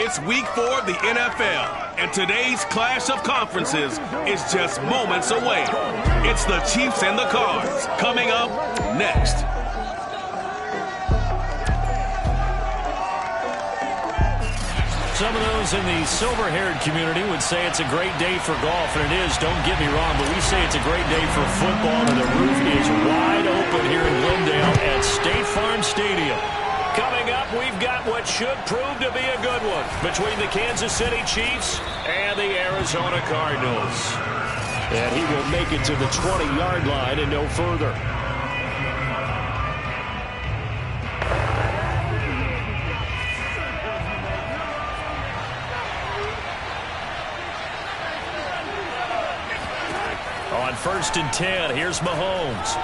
It's week 4 of the NFL, and today's clash of conferences is just moments away. It's the Chiefs and the Cards coming up next. Some of those in the silver-haired community would say it's a great day for golf, and it is, don't get me wrong, but we say it's a great day for football, and the roof is wide open here in Glendale at State Farm Stadium. Coming up, we've got what should prove to be a good one between the Kansas City Chiefs and the Arizona Cardinals. And he will make it to the 20-yard line and no further. On 1st and 10, here's Mahomes.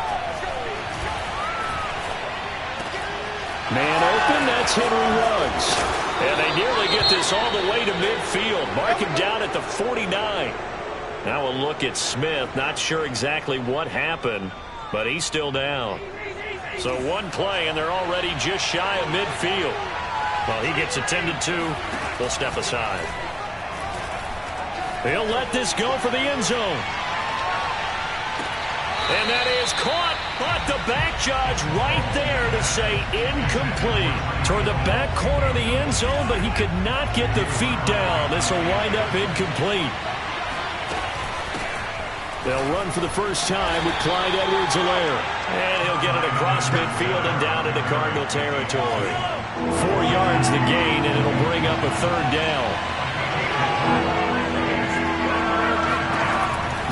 Man open, that's Henry Ruggs. And they nearly get this all the way to midfield. Mark him down at the 49. Now a look at Smith. Not sure exactly what happened, but he's still down. So one play, and they're already just shy of midfield. Well, he gets attended to. They'll step aside. He'll let this go for the end zone. And that is caught, but the back judge right there to say incomplete. Toward the back corner of the end zone, but he could not get the feet down. This will wind up incomplete. They'll run for the first time with Clyde Edwards-Helaire. And he'll get it across midfield and down into Cardinal territory. 4 yards the gain, and it'll bring up a 3rd down.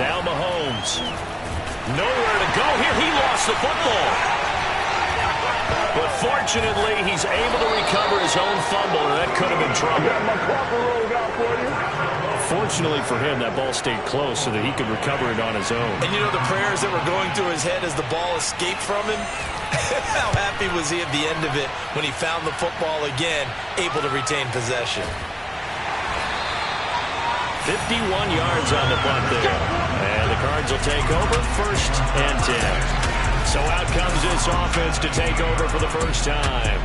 Now Mahomes. Nowhere to go here. He lost the football. But fortunately, he's able to recover his own fumble, and that could have been trouble. Fortunately for him, that ball stayed close so that he could recover it on his own. And you know the prayers that were going through his head as the ball escaped from him? How happy was he at the end of it when he found the football again, able to retain possession? 51 yards on the punt there. And the Cards will take over 1st and 10. So out comes this offense to take over for the first time.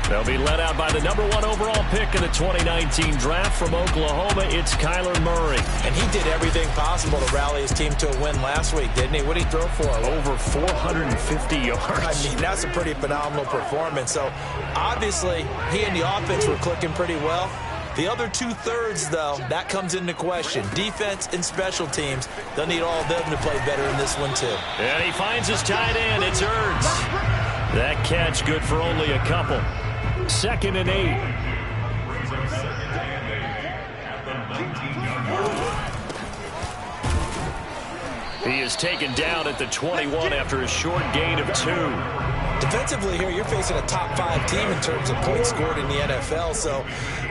They'll be led out by the #1 overall pick in the 2019 draft from Oklahoma. It's Kyler Murray. And he did everything possible to rally his team to a win last week, didn't he? What did he throw for? Over 450 yards. I mean, that's a pretty phenomenal performance. So, obviously, he and the offense were clicking pretty well. The other 2/3, though, that comes into question. Defense and special teams, they'll need all of them to play better in this one, too. And he finds his tight end. It's Ertz. That catch good for only a couple. 2nd and 8. He is taken down at the 21 after a short gain of 2. Defensively here, you're facing a top 5 team in terms of points scored in the NFL. So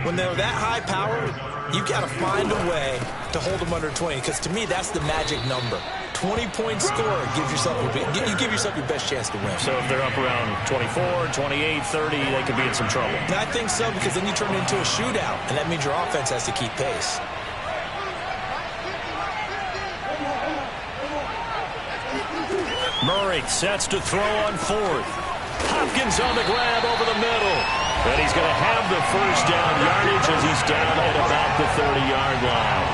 when they're that high powered, you've got to find a way to hold them under 20. Because to me, that's the magic number. 20-point score gives yourself you give yourself your best chance to win. So if they're up around 24, 28, 30, they could be in some trouble. And I think so, because then you turn it into a shootout, and that means your offense has to keep pace. Murray sets to throw on 4th. Hopkins on the grab over the middle. And he's going to have the first down yardage as he's down at about the 30-yard line.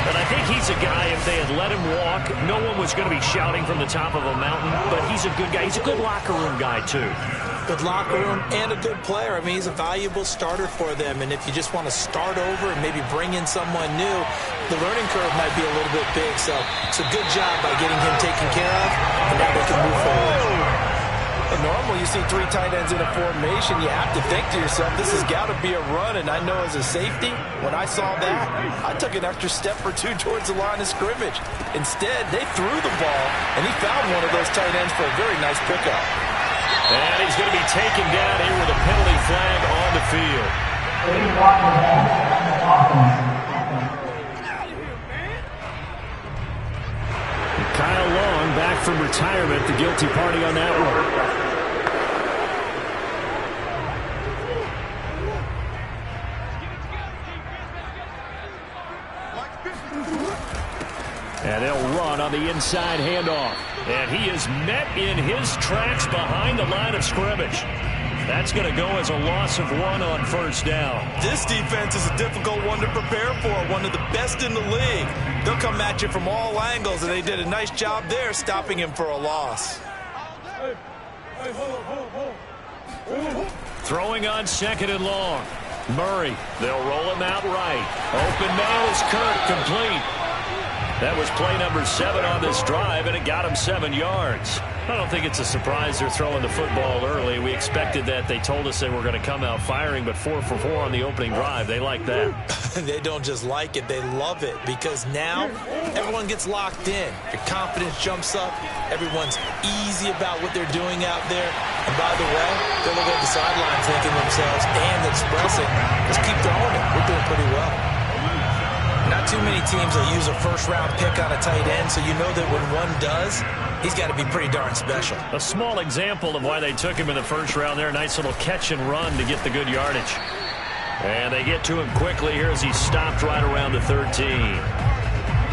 And I think he's a guy, if they had let him walk, no one was going to be shouting from the top of a mountain. But he's a good guy. He's a good locker room guy, too. Good locker room and a good player. I mean, he's a valuable starter for them. And if you just want to start over and maybe bring in someone new, the learning curve might be a little bit big. So it's a good job by getting him taken care of, and now they can move forward. And normally you see 3 tight ends in a formation, you have to think to yourself, this has got to be a run. And I know as a safety, when I saw that, I took an extra step or 2 towards the line of scrimmage. Instead, they threw the ball, and he found one of those tight ends for a very nice pickup. And he's going to be taken down here with a penalty flag on the field. Kyle Long back from retirement, the guilty party on that one. And they'll run on the inside handoff. And he is met in his tracks behind the line of scrimmage. That's going to go as a loss of 1 on first down. This defense is a difficult one to prepare for, one of the best in the league. They'll come at you from all angles, and they did a nice job there stopping him for a loss. Throwing on 2nd and long. Murray, they'll roll him out right. Open man is Kirk, complete. That was play number 7 on this drive, and it got him 7 yards. I don't think it's a surprise they're throwing the football early. We expected that. They told us they were going to come out firing, but 4 for 4 on the opening drive. They like that. They don't just like it, they love it, because now everyone gets locked in. Your confidence jumps up. Everyone's easy about what they're doing out there. And by the way, they're looking at the sidelines thinking to themselves and expressing, let's keep throwing it. We're doing pretty well. Not too many teams will use a first-round pick on a tight end, so you know that when one does, he's got to be pretty darn special. A small example of why they took him in the first round there. Nice little catch and run to get the good yardage. And they get to him quickly here as he stopped right around the 13.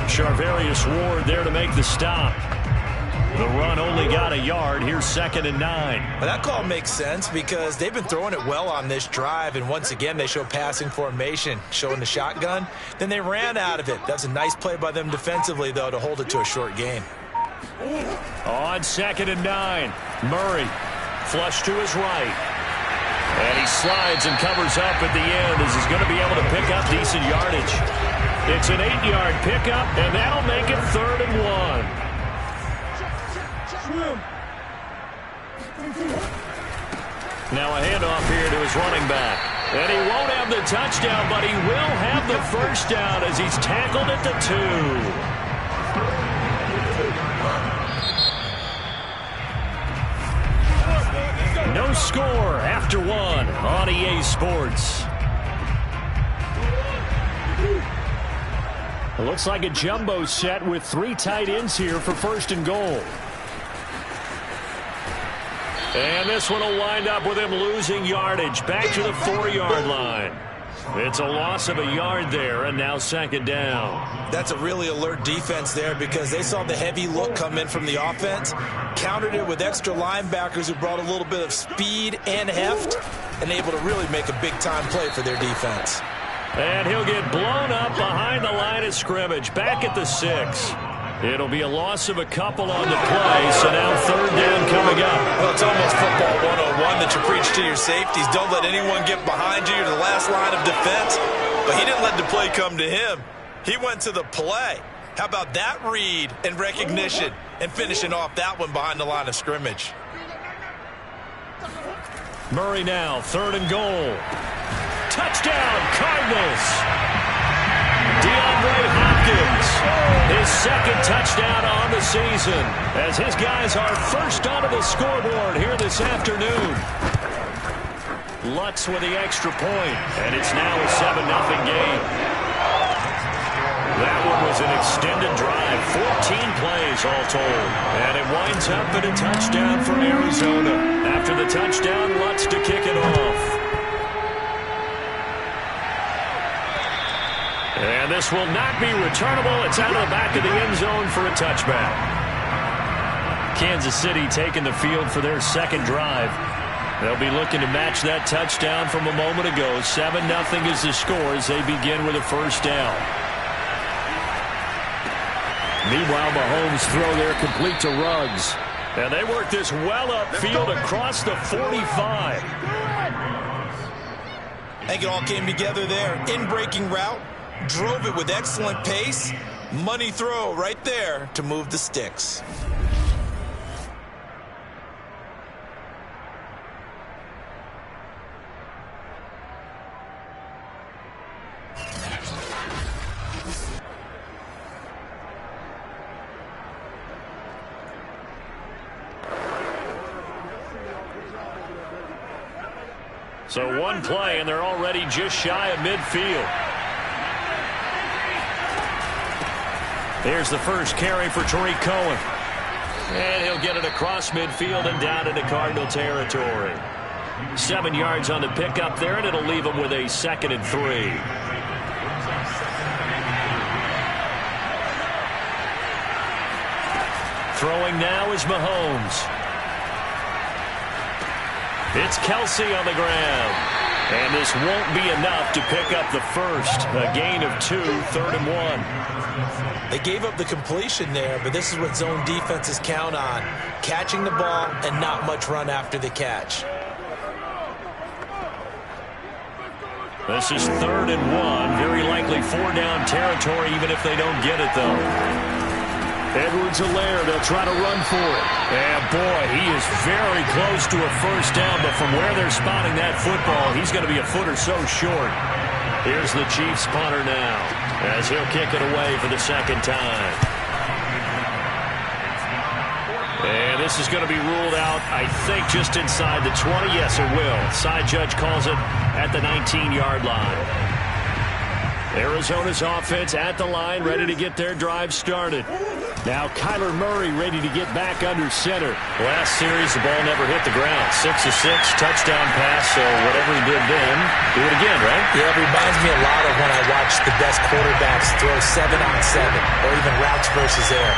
Charvarius Ward there to make the stop. The run only got a yard. Here's 2nd and 9. Well, that call makes sense because they've been throwing it well on this drive, and once again they show passing formation, showing the shotgun. Then they ran out of it. That's a nice play by them defensively, though, to hold it to a short game. On 2nd and 9, Murray flush to his right. And he slides and covers up at the end as he's going to be able to pick up decent yardage. It's an 8-yard pickup, and that'll make it 3rd and 1. Now a handoff here to his running back. And he won't have the touchdown, but he will have the first down as he's tackled at the 2. No score after 1 on EA Sports. It looks like a jumbo set with 3 tight ends here for 1st and goal. And this one will wind up with him losing yardage back to the 4-yard line. It's a loss of a yard there, and now 2nd down. That's a really alert defense there because they saw the heavy look come in from the offense, countered it with extra linebackers who brought a little bit of speed and heft, and able to really make a big-time play for their defense. And he'll get blown up behind the line of scrimmage, back at the 6. It'll be a loss of a couple on the play, so now 3rd down coming up. Well, it's almost football 101 that you preach to your safeties. Don't let anyone get behind you. You're the last line of defense. But he didn't let the play come to him. He went to the play. How about that read and recognition and finishing off that one behind the line of scrimmage? Murray now, 3rd and goal. Touchdown, Cardinals. DeAndre Hopkins, his 2nd touchdown on the season, as his guys are first onto the scoreboard here this afternoon. Lutz with the extra point, and it's now a 7-0 game. That one was an extended drive, 14 plays all told, and it winds up in a touchdown for Arizona. After the touchdown, Lutz to kick it off. And this will not be returnable. It's out of the back of the end zone for a touchback. Kansas City taking the field for their 2nd drive. They'll be looking to match that touchdown from a moment ago. 7-0 is the score as they begin with a 1st down. Meanwhile, Mahomes throw there complete to Ruggs. And they work this well upfield across the 45. I think it all came together there. In-breaking route. Drove it with excellent pace. Money throw right there to move the sticks. So 1 play, and they're already just shy of midfield. Here's the first carry for Tariq Cohen. And he'll get it across midfield and down into Cardinal territory. 7 yards on the pickup there, and it'll leave him with a 2nd and 3. Throwing now is Mahomes. It's Kelsey on the ground. And this won't be enough to pick up the first. A gain of 2, 3rd and 1. They gave up the completion there, but this is what zone defenses count on. Catching the ball and not much run after the catch. This is 3rd and 1. Very likely 4-down territory, even if they don't get it, though. Edwards-Helaire, they'll try to run for it. And, boy, he is very close to a first down, but from where they're spotting that football, he's going to be a foot or so short. Here's the Chiefs punter now, as he'll kick it away for the second time. And this is going to be ruled out, I think, just inside the 20. Yes, it will. Side judge calls it at the 19-yard line. Arizona's offense at the line, ready to get their drive started. Now Kyler Murray ready to get back under center. Last series, the ball never hit the ground. 6 of 6, touchdown pass, so whatever he did then, do it again, right? Yeah, it reminds me a lot of when I watch the best quarterbacks throw 7-on-7 or even routes versus air.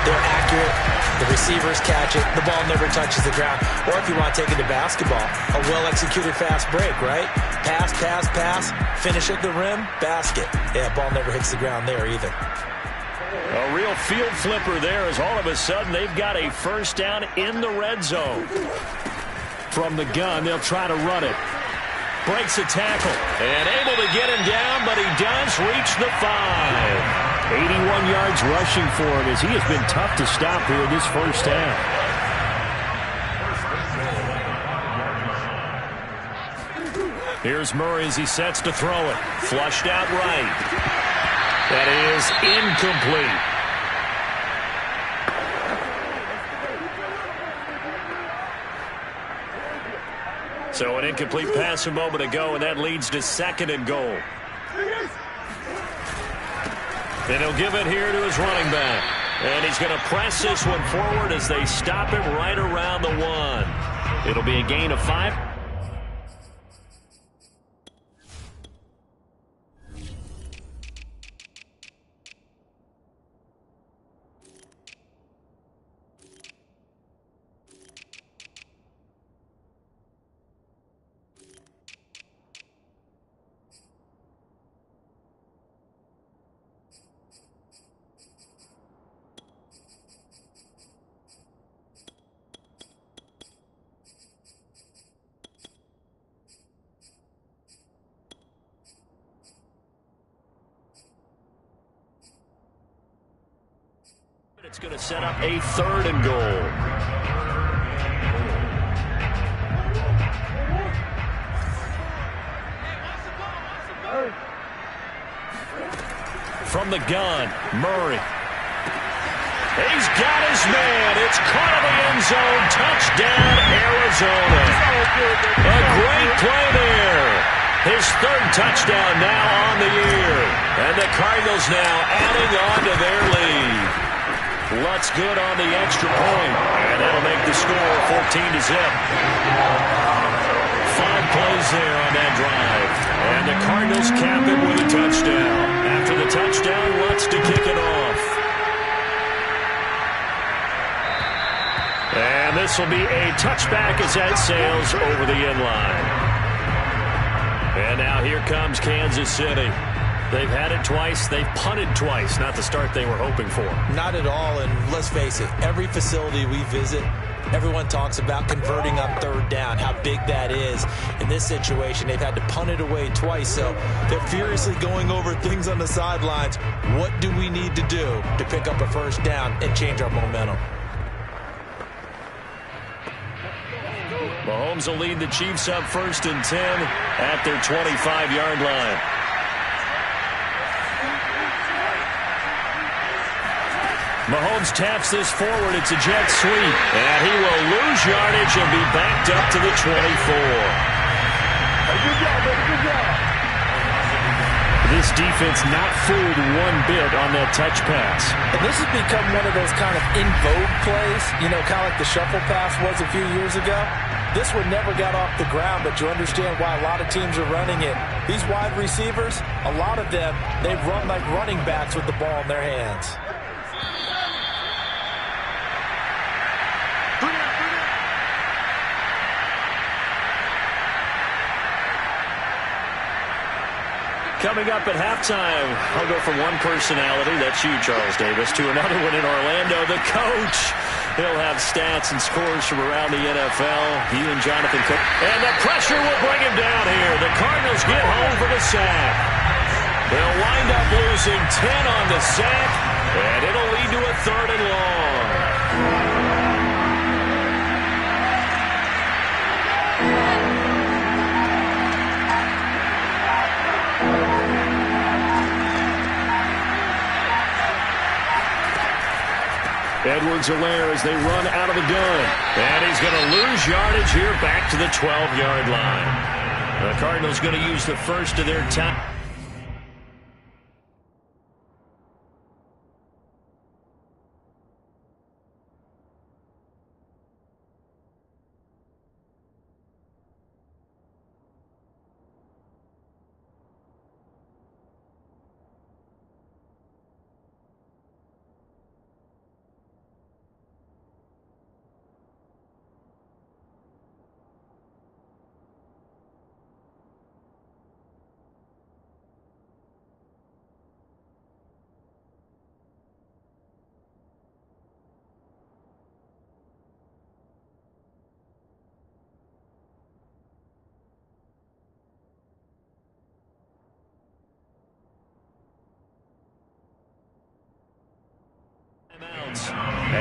They're accurate. The receivers catch it. The ball never touches the ground. Or if you want to take it to basketball, a well-executed fast break, right? Pass, pass, pass, finish at the rim, basket. Yeah, ball never hits the ground there either. A real field flipper there as all of a sudden they've got a first down in the red zone. From the gun, they'll try to run it. Breaks a tackle and able to get him down, but he does reach the 5. 81 yards rushing for him as he has been tough to stop here in this first half. Here's Murray as he sets to throw it. Flushed out right. That is incomplete. So an incomplete pass a moment ago, and that leads to 2nd and goal. And he'll give it here to his running back. And he's going to press this one forward as they stop him right around the 1. It'll be a gain of 5. It's going to set up a 3rd and goal. From the gun, Murray. He's got his man. It's caught in the end zone. Touchdown, Arizona. A great play there. His 3rd touchdown now on the year. And the Cardinals now adding on to their lead. Lutz good on the extra point, and that'll make the score 14-0. 5 plays there on that drive, and the Cardinals cap it with a touchdown. After the touchdown, Lutz to kick it off. And this will be a touchback as that sails over the end line. And now here comes Kansas City. They've had it twice. They've punted twice. Not the start they were hoping for. Not at all, and let's face it, every facility we visit, everyone talks about converting on 3rd down, how big that is. In this situation, they've had to punt it away twice, so they're furiously going over things on the sidelines. What do we need to do to pick up a first down and change our momentum? Mahomes will lead the Chiefs up 1st and 10 at their 25-yard line. Mahomes taps this forward. It's a jet sweep. And he will lose yardage and be backed up to the 24. Good job, baby. Good job. This defense not fooled one bit on that touch pass. And this has become one of those kind of in vogue plays, you know, kind of like the shuffle pass was a few years ago. This one never got off the ground, but you understand why a lot of teams are running it. These wide receivers, a lot of them, they run like running backs with the ball in their hands. Coming up at halftime, I'll go from one personality, that's you, Charles Davis, to another one in Orlando, the coach. He'll have stats and scores from around the NFL. He and Jonathan Cook. And the pressure will bring him down here. The Cardinals get home for the sack. They'll wind up losing 10 on the sack, and it'll lead to a 3rd and long. Edwards-Helaire as they run out of the gun. And he's going to lose yardage here back to the 12-yard line. The Cardinals going to use the first of their time.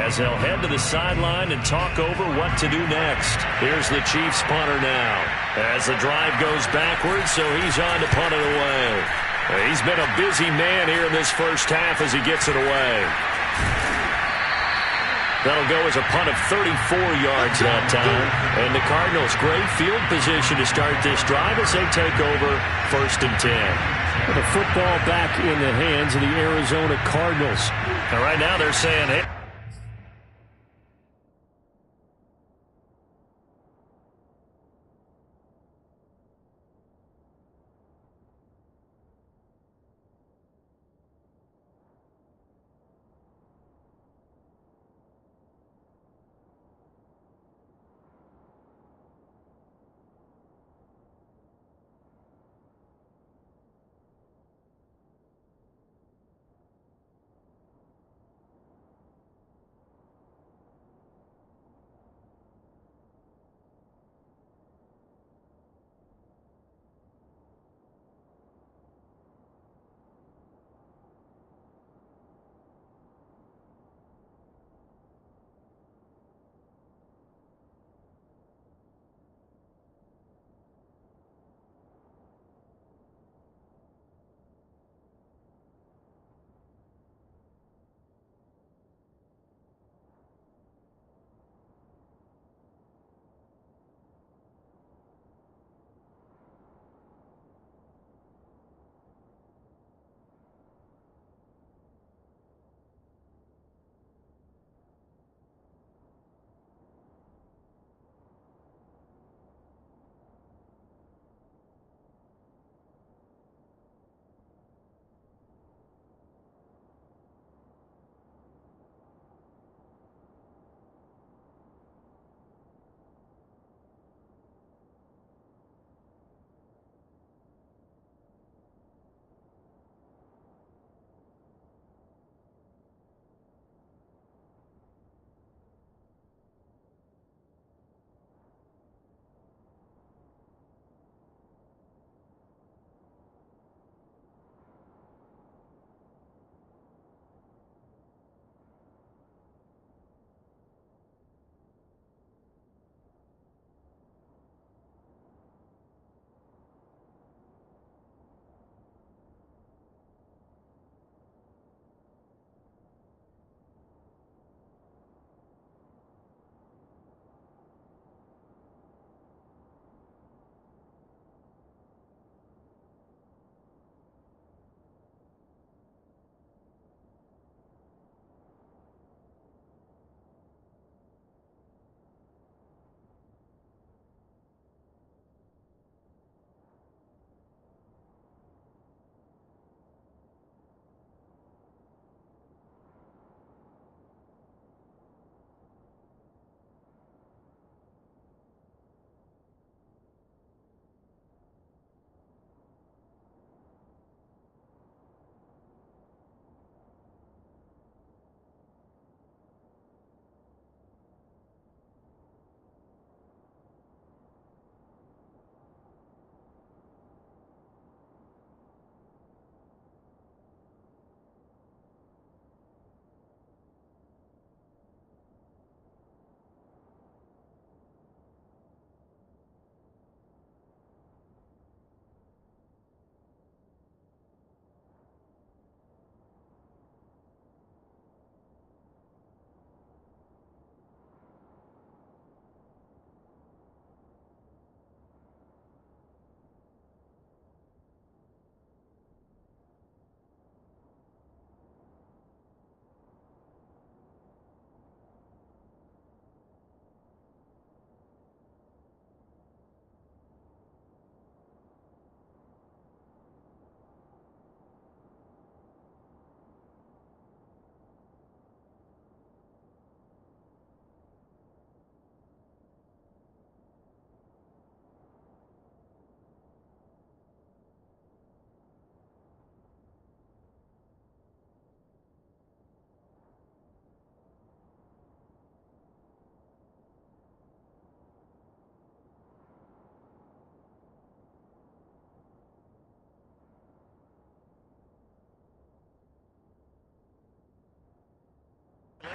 As they'll head to the sideline and talk over what to do next. Here's the Chiefs punter now. As the drive goes backwards, so he's on to punt it away. He's been a busy man here in this first half as he gets it away. That'll go as a punt of 34 yards that time. And the Cardinals, great field position to start this drive as they take over 1st and 10. The football back in the hands of the Arizona Cardinals. And right now they're saying, hey.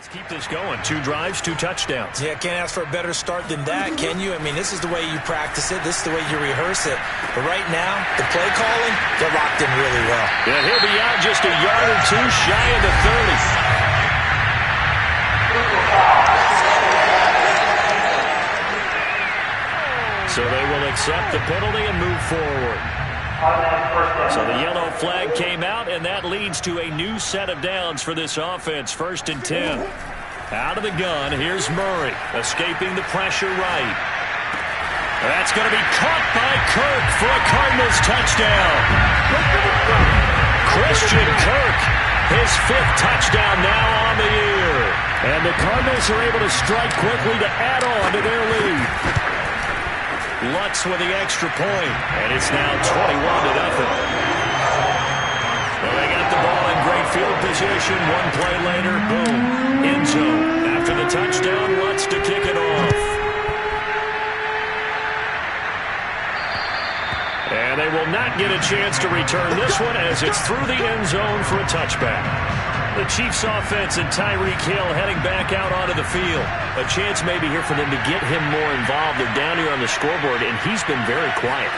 Let's keep this going. 2 drives, 2 touchdowns. Yeah, can't ask for a better start than that, can you? I mean, this is the way you practice it. This is the way you rehearse it. But right now, the play calling, they're locked in really well. Yeah, he'll be out just a yard or 2 shy of the 30. So they will accept the penalty and move forward. So the yellow flag came out, and that leads to a new set of downs for this offense. 1st and 10. Out of the gun, here's Murray, escaping the pressure right. That's going to be caught by Kirk for a Cardinals touchdown. Christian Kirk, his 5th touchdown now on the year. And the Cardinals are able to strike quickly to add on to their lead. Lutz with the extra point, and it's now 21-0. Well, they got the ball in great field position. 1 play later, boom, end zone. After the touchdown, Lutz to kick it off. And they will not get a chance to return this one as it's through the end zone for a touchback. The Chiefs offense and Tyreek Hill heading back out onto the field. A chance maybe here for them to get him more involved. They're down here on the scoreboard, and he's been very quiet.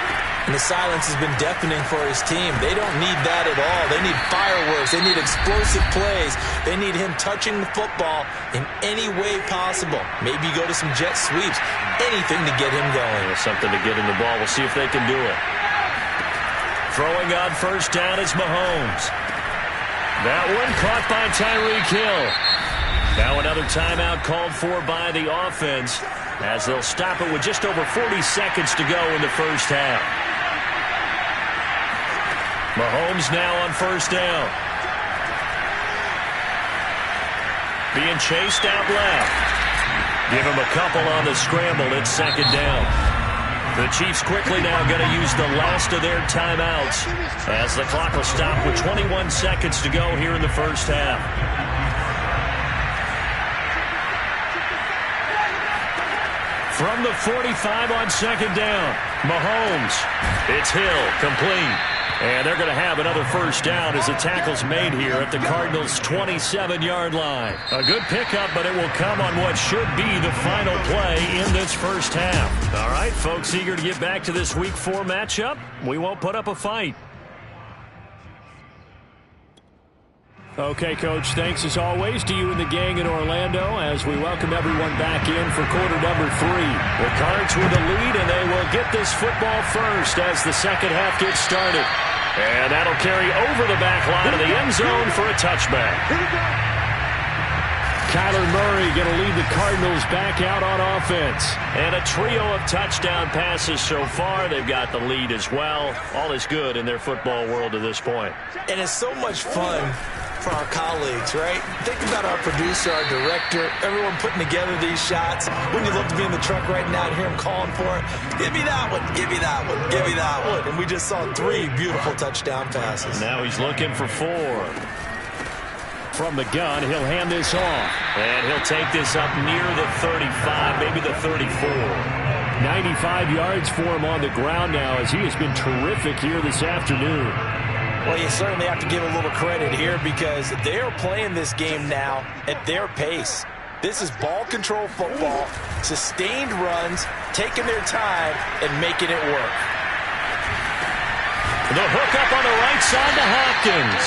And the silence has been deafening for his team. They don't need that at all. They need fireworks. They need explosive plays. They need him touching the football in any way possible. Maybe go to some jet sweeps. Anything to get him going. Something to get him the ball. We'll see if they can do it. Throwing on 1st down is Mahomes. That one caught by Tyreek Hill. Now another timeout called for by the offense as they'll stop it with just over 40 seconds to go in the 1st half. Mahomes now on 1st down. Being chased out left. Give him a couple on the scramble. It's 2nd down. The Chiefs quickly now going to use the last of their timeouts as the clock will stop with 21 seconds to go here in the 1st half. From the 45 on 2nd down, Mahomes. It's Hill, complete. And they're going to have another 1st down as the tackle's made here at the Cardinals' 27-yard line. A good pickup, but it will come on what should be the final play in this 1st half. All right, folks, eager to get back to this Week 4 matchup. We won't put up a fight. Okay, Coach, thanks as always to you and the gang in Orlando as we welcome everyone back in for quarter number 3. The Cards with the lead, and they will get this football first as the 2nd half gets started. And that'll carry over the back line of the end zone for a touchback. Kyler Murray going to lead the Cardinals back out on offense. And a trio of touchdown passes so far. They've got the lead as well. All is good in their football world to this point. And it's so much fun for our colleagues, right? Think about our producer, our director, everyone putting together these shots. Wouldn't you love to be in the truck right now and hear him calling for it? Give me that one, give me that one, give me that one. And we just saw 3 beautiful touchdown passes. Now he's looking for 4. From the gun, he'll hand this off. And he'll take this up near the 35, maybe the 34. 95 yards for him on the ground now as he has been terrific here this afternoon. Well, you certainly have to give a little credit here because they are playing this game now at their pace. This is ball control football, sustained runs, taking their time, and making it work. The hook up on the right side to Hopkins.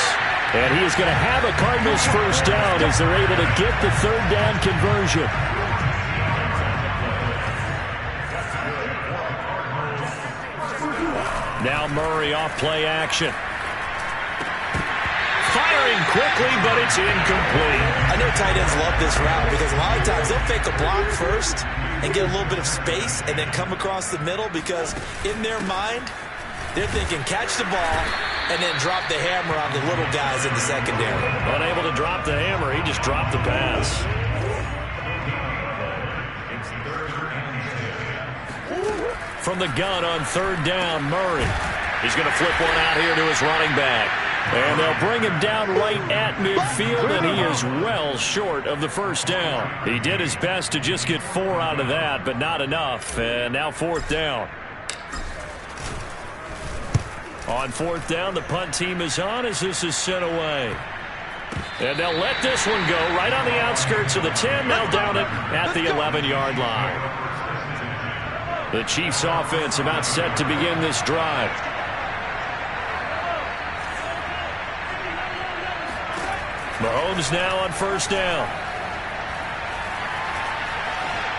And he is going to have a Cardinals 1st down as they're able to get the 3rd down conversion. Now Murray off play action. Firing quickly, but it's incomplete. I know tight ends love this route because a lot of times they'll fake a block first and get a little bit of space and then come across the middle because in their mind, they're thinking catch the ball and then drop the hammer on the little guys in the secondary. Unable to drop the hammer, he just dropped the pass. From the gun on 3rd down, Murray. He's going to flip one out here to his running back. And they'll bring him down right at midfield, and he is well short of the 1st down. He did his best to just get 4 out of that, but not enough. And now 4th down. On 4th down, the punt team is on as this is sent away. And they'll let this one go right on the outskirts of the 10. They'll down it at the 11-yard line. The Chiefs offense about set to begin this drive. Mahomes now on first down.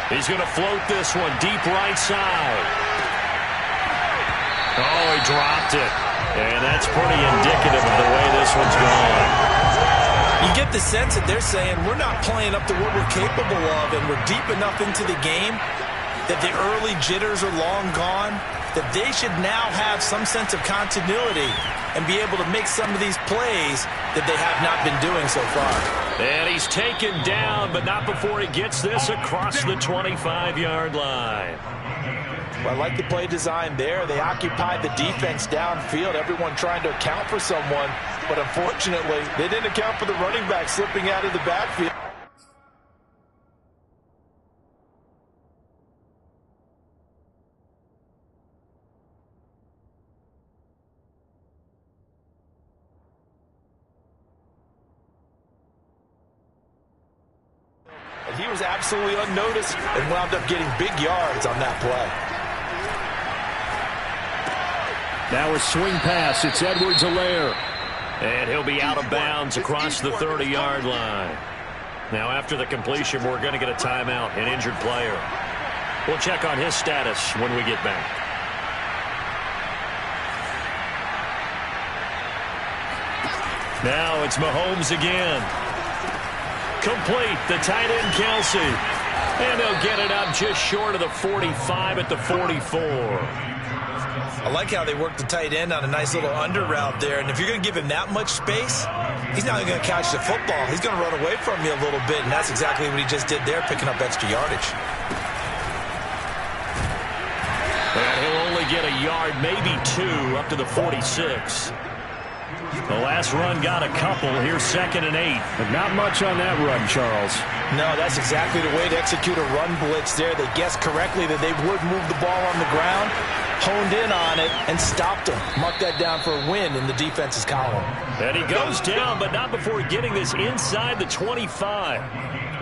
He's going to float this one deep right side. Oh, he dropped it. And that's pretty indicative of the way this one's going. You get the sense that they're saying we're not playing up to what we're capable of, and we're deep enough into the game that the early jitters are long gone, that they should now have some sense of continuity and be able to make some of these plays that they have not been doing so far. And he's taken down, but not before he gets this across the 25-yard line. Well, I like the play design there. They occupied the defense downfield, everyone trying to account for someone, but unfortunately, they didn't account for the running back slipping out of the backfield. And he was absolutely unnoticed and wound up getting big yards on that play. Now a swing pass. It's Edwards-Helaire. And he'll be out of bounds across the 30-yard line. Now after the completion, we're going to get a timeout, an injured player. We'll check on his status when we get back. Now it's Mahomes again. Complete, the tight end Kelsey. And they'll get it up just short of the 45 at the 44. I like how they work the tight end on a nice little under route there. And if you're going to give him that much space, he's not going to catch the football. He's going to run away from you a little bit, and that's exactly what he just did there, picking up extra yardage. And he'll only get a yard, maybe two, up to the 46. The last run got a couple. Here's 2nd and 8. But not much on that run, Charles. No, that's exactly the way to execute a run blitz there. They guessed correctly that they would move the ball on the ground, honed in on it, and stopped him. Mark that down for a win in the defense's column. And he goes down, but not before getting this inside the 25.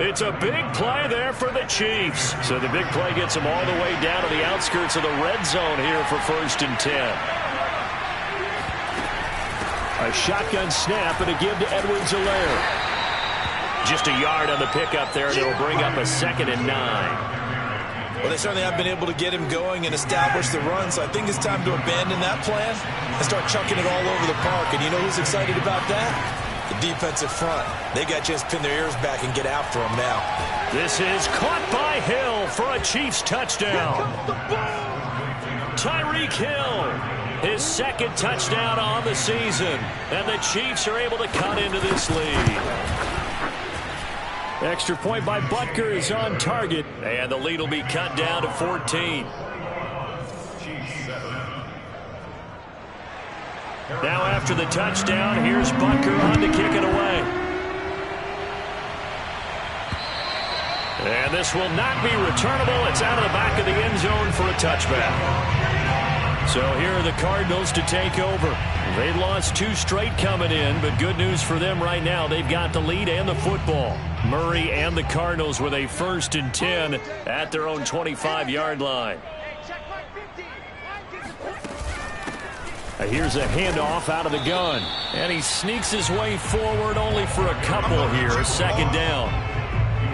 It's a big play there for the Chiefs. So the big play gets them all the way down to the outskirts of the red zone here for 1st and 10. A shotgun snap and a give to Edwards-Helaire. Just a yard on the pickup there, and it'll bring up a 2nd and 9. Well, they certainly have been able to get him going and establish the run, so I think it's time to abandon that plan and start chucking it all over the park. And you know who's excited about that? The defensive front. They got to just pin their ears back and get after him now. This is caught by Hill for a Chiefs touchdown. Tyreek Hill, his 2nd touchdown on the season, and the Chiefs are able to cut into this lead. Extra point by Butker is on target. And the lead will be cut down to 14. Now after the touchdown, here's Butker on to kick it away. And this will not be returnable. It's out of the back of the end zone for a touchback. So here are the Cardinals to take over. They lost 2 straight coming in, but good news for them right now. They've got the lead and the football. Murray and the Cardinals with a 1st and 10 at their own 25-yard line. Here's a handoff out of the gun. And he sneaks his way forward only for a couple here. 2nd down.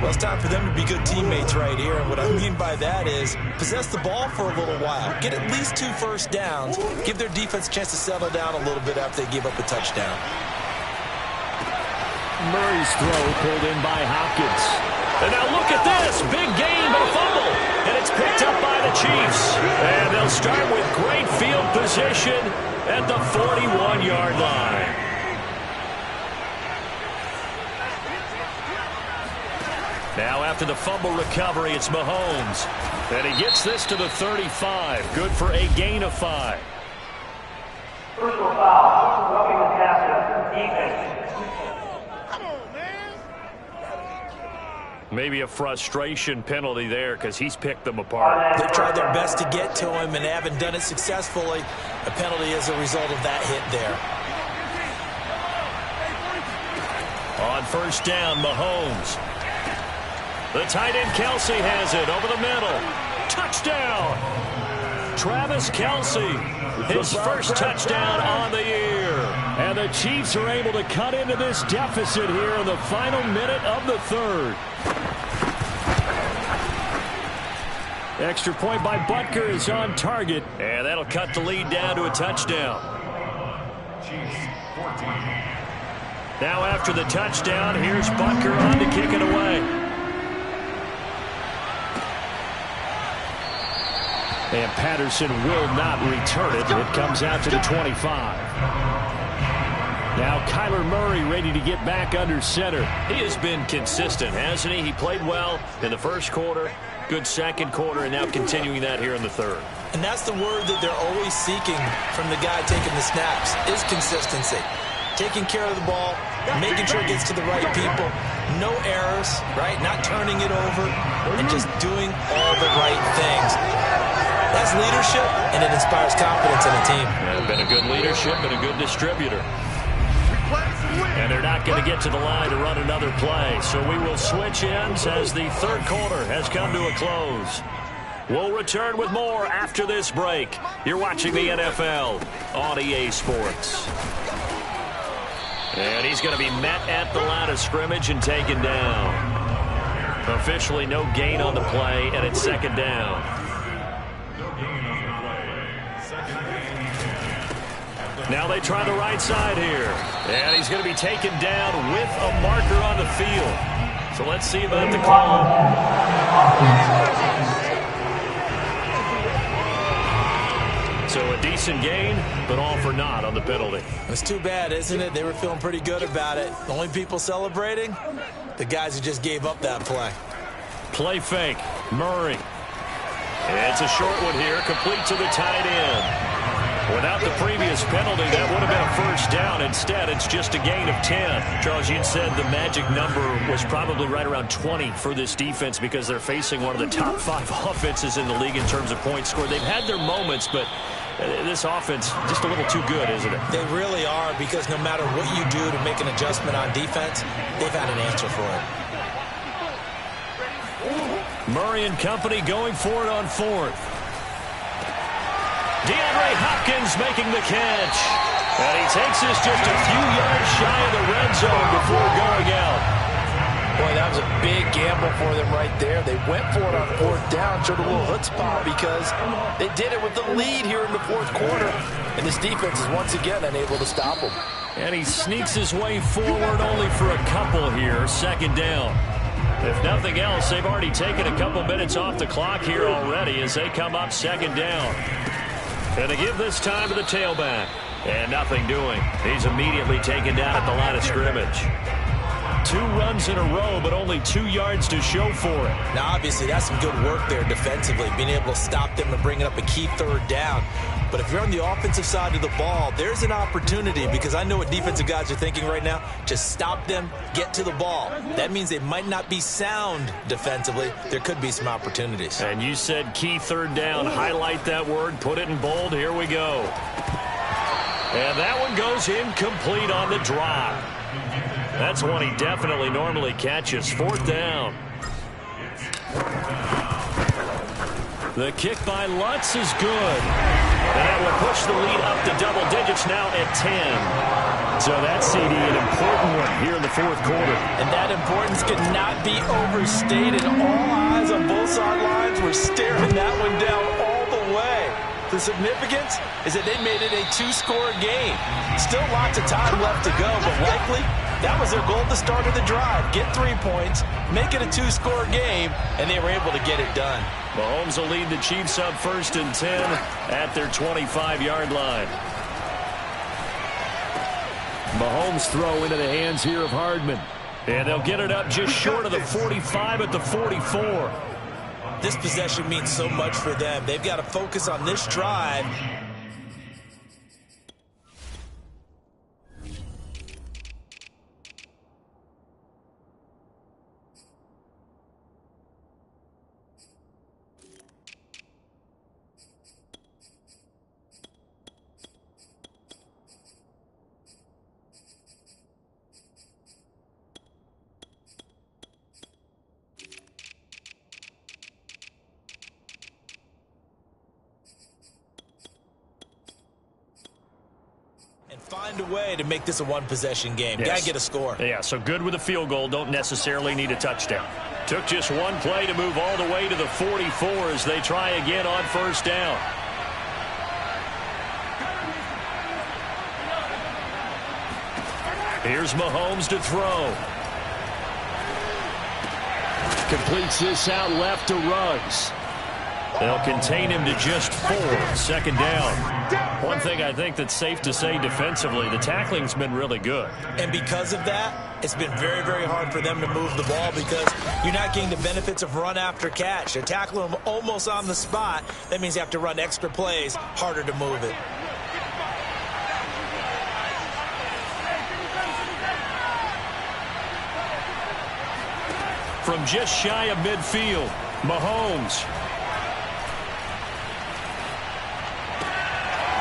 Well, it's time for them to be good teammates right here. And what I mean by that is possess the ball for a little while. Get at least 2 first downs. Give their defense a chance to settle down a little bit after they give up a touchdown. Murray's throw pulled in by Hopkins. And now look at this. Big gain, but a fumble. And it's picked up by the Chiefs. And they'll start with great field position at the 41-yard line. Now after the fumble recovery, it's Mahomes. And he gets this to the 35. Good for a gain of 5. Personal foul. Roughing the passer. Defense. Maybe a frustration penalty there because he's picked them apart. They've tried their best to get to him and haven't done it successfully. A penalty as a result of that hit there. On first down, Mahomes. The tight end Kelsey has it over the middle. Touchdown! Travis Kelsey, his first touchdown on the year. And the Chiefs are able to cut into this deficit here in the final minute of the third. Extra point by Butker is on target. And that'll cut the lead down to a touchdown. Now after the touchdown, here's Butker on to kick it away. And Patterson will not return it. It comes out to the 25. Now Kyler Murray ready to get back under center. He has been consistent, hasn't he? He played well in the first quarter, good second quarter, and now continuing that here in the third. And that's the word that they're always seeking from the guy taking the snaps, is consistency. Taking care of the ball, making sure it gets to the right people, no errors, right? Not turning it over, and just doing all the right things. That's leadership, and it inspires confidence in a team. And been a good leadership and a good distributor. And they're not going to get to the line to run another play. So we will switch ends as the third quarter has come to a close. We'll return with more after this break. You're watching the NFL on EA Sports. And he's going to be met at the line of scrimmage and taken down. Officially no gain on the play, and it's second down. Now they try the right side here. And he's going to be taken down with a marker on the field. So let's see about the call. So a decent gain, but all for naught on the penalty. It's too bad, isn't it? They were feeling pretty good about it. The only people celebrating, the guys who just gave up that play. Play fake. Murray. It's a short one here, complete to the tight end. Without the previous penalty, that would have been a first down. Instead, it's just a gain of 10. Charles, you'd said the magic number was probably right around 20 for this defense because they're facing one of the top 5 offenses in the league in terms of points scored. They've had their moments, but this offense just a little too good, isn't it? They really are, because no matter what you do to make an adjustment on defense, they've had an answer for it. Murray and company going for it on fourth. DeAndre Hopkins making the catch. And he takes this just a few yards shy of the red zone before going out. Boy, that was a big gamble for them right there. They went for it on fourth down, showed a little chutzpah because they did it with the lead here in the fourth quarter. And this defense is once again unable to stop them. And he sneaks his way forward only for a couple here, second down. If nothing else, they've already taken a couple minutes off the clock here already as they come up second down. And they give this time to the tailback. And nothing doing. He's immediately taken down at the line of scrimmage. 2 runs in a row, but only 2 yards to show for it. Now, obviously, that's some good work there defensively, being able to stop them and bringing up a key third down. But if you're on the offensive side of the ball, there's an opportunity, because I know what defensive guys are thinking right now. Just stop them, get to the ball. That means they might not be sound defensively. There could be some opportunities. And you said key third down. Highlight that word. Put it in bold. Here we go. And that one goes incomplete on the drop. That's one he definitely normally catches. Fourth down. The kick by Lutz is good. And that will push the lead up to double digits now at 10. So that CD, an important one here in the fourth quarter. And that importance could not be overstated. All eyes on both sidelines were staring that one down all the way. The significance is that they made it a 2-score game. Still lots of time left to go, but likely that was their goal at the start of the drive. Get 3 points, make it a 2-score game, and they were able to get it done. Mahomes will lead the Chiefs up 1st and 10 at their 25-yard line. Mahomes throw into the hands here of Hardman. And they'll get it up just short of the 45 at the 44. This possession means so much for them. They've got to focus on this drive. find a way to make this a one-possession game. Yes. Got to get a score. Yeah, so good with a field goal. Don't necessarily need a touchdown. Took just one play to move all the way to the 44 as they try again on first down. Here's Mahomes to throw. Completes this out left to Ruggs. They'll contain him to just 4. Second down. One thing I think that's safe to say defensively, the tackling's been really good. And because of that, it's been very, very hard for them to move the ball because you're not getting the benefits of run after catch. They're tackling them almost on the spot. That means you have to run extra plays, harder to move it. From just shy of midfield, Mahomes.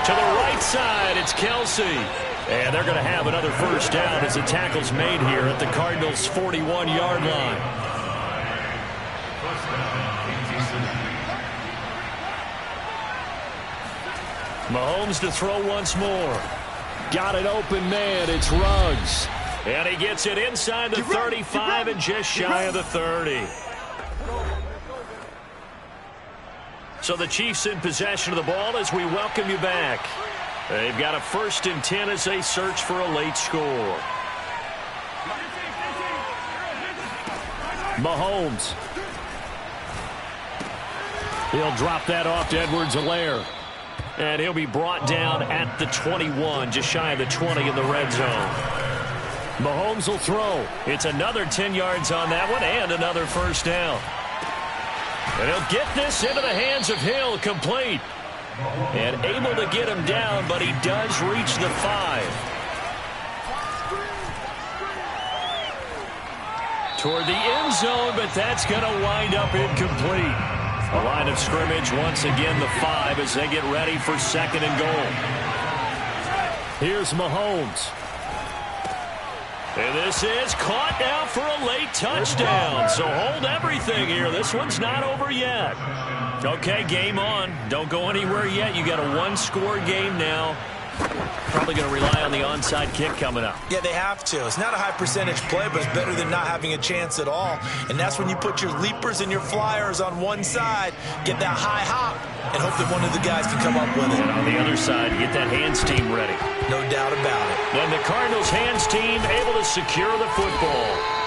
To the right side, it's Kelsey. And they're going to have another first down as the tackle's made here at the Cardinals' 41-yard line. Mahomes to throw once more. Got an open man. It's Ruggs. And he gets it inside the 35 and just shy of the 30. So the Chiefs in possession of the ball as we welcome you back. They've got a 1st and 10 as they search for a late score. Mahomes. He'll drop that off to Edwards-Helaire. And he'll be brought down at the 21, just shy of the 20 in the red zone. Mahomes will throw. It's another 10 yards on that one and another first down. And he'll get this into the hands of Hill, complete. And able to get him down, but he does reach the 5. Toward the end zone, but that's going to wind up incomplete. A line of scrimmage, once again the 5 as they get ready for 2nd and goal. Here's Mahomes. And this is caught now for a late touchdown. So hold everything here. This one's not over yet. Okay, game on. Don't go anywhere yet. You got a 1-score game now. Probably going to rely on the onside kick coming up. Yeah, they have to. It's not a high percentage play, but it's better than not having a chance at all. And that's when you put your leapers and your flyers on one side, get that high hop, and hope that one of the guys can come up with it. And on the other side, get that hands team ready. No doubt about it. And the Cardinals hands team able to secure the football.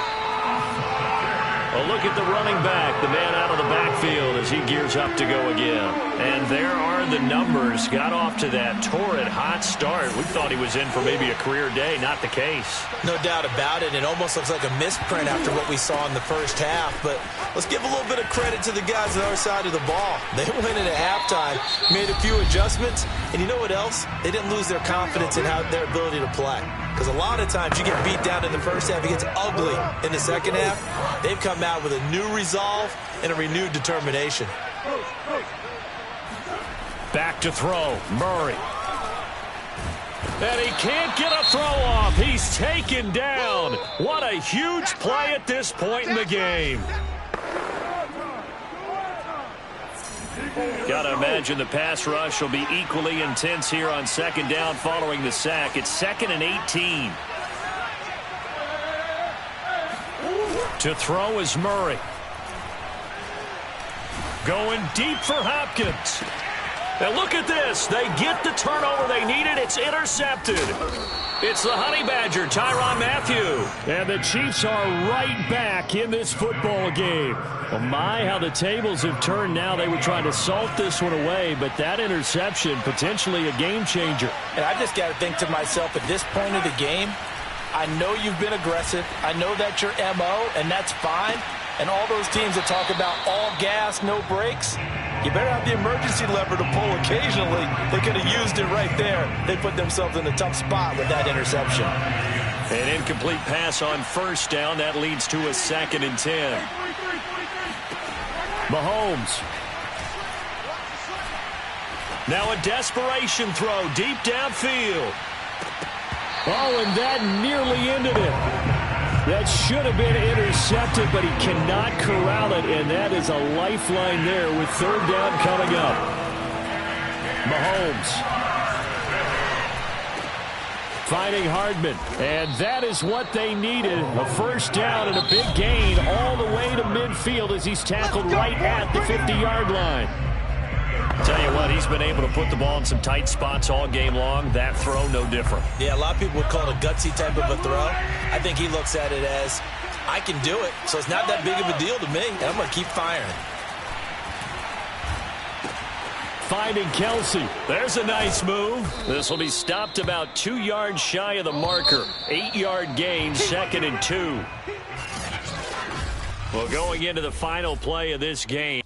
A look at the running back, the man out of the backfield as he gears up to go again. And there are the numbers. Got off to that torrid hot start. We thought he was in for maybe a career day. Not the case. No doubt about it. It almost looks like a misprint after what we saw in the first half. But let's give a little bit of credit to the guys on the other side of the ball. They went in at halftime, made a few adjustments, and you know what else? They didn't lose their confidence in their ability to play. Because a lot of times you get beat down in the first half, it gets ugly in the second half. They've come out with a new resolve and a renewed determination. Back to throw, Murray. And he can't get a throw off. He's taken down. What a huge play at this point in the game. Got to imagine the pass rush will be equally intense here on 2nd down following the sack. It's 2nd and 18. To throw is Murray. Going deep for Hopkins. And look at this. They get the turnover they needed. It's intercepted. It's the Honey Badger, Tyrann Mathieu. And the Chiefs are right back in this football game. Well, my, how the tables have turned now. They were trying to salt this one away, but that interception, potentially a game changer. And I just got to think to myself, at this point of the game, I know you've been aggressive. I know that's your MO, and that's fine. And all those teams that talk about all gas, no brakes, you better have the emergency lever to pull occasionally. They could have used it right there. They put themselves in a tough spot with that interception. An incomplete pass on first down. That leads to a 2nd and 10. Mahomes. Now a desperation throw deep downfield. Oh, and that nearly ended it. That should have been intercepted, but he cannot corral it, and that is a lifeline there with 3rd down coming up. Mahomes. Finding Hardman. And that is what they needed. A first down and a big gain all the way to midfield as he's tackled right at the 50-yard line. Tell you what, he's been able to put the ball in some tight spots all game long. That throw, no different. Yeah, a lot of people would call it a gutsy type of a throw. I think he looks at it as, I can do it, so it's not that big of a deal to me, and I'm going to keep firing. Finding Kelsey. There's a nice move. This will be stopped about 2 yards shy of the marker. 8-yard gain, 2nd and 2. Well, going into the final play of this game.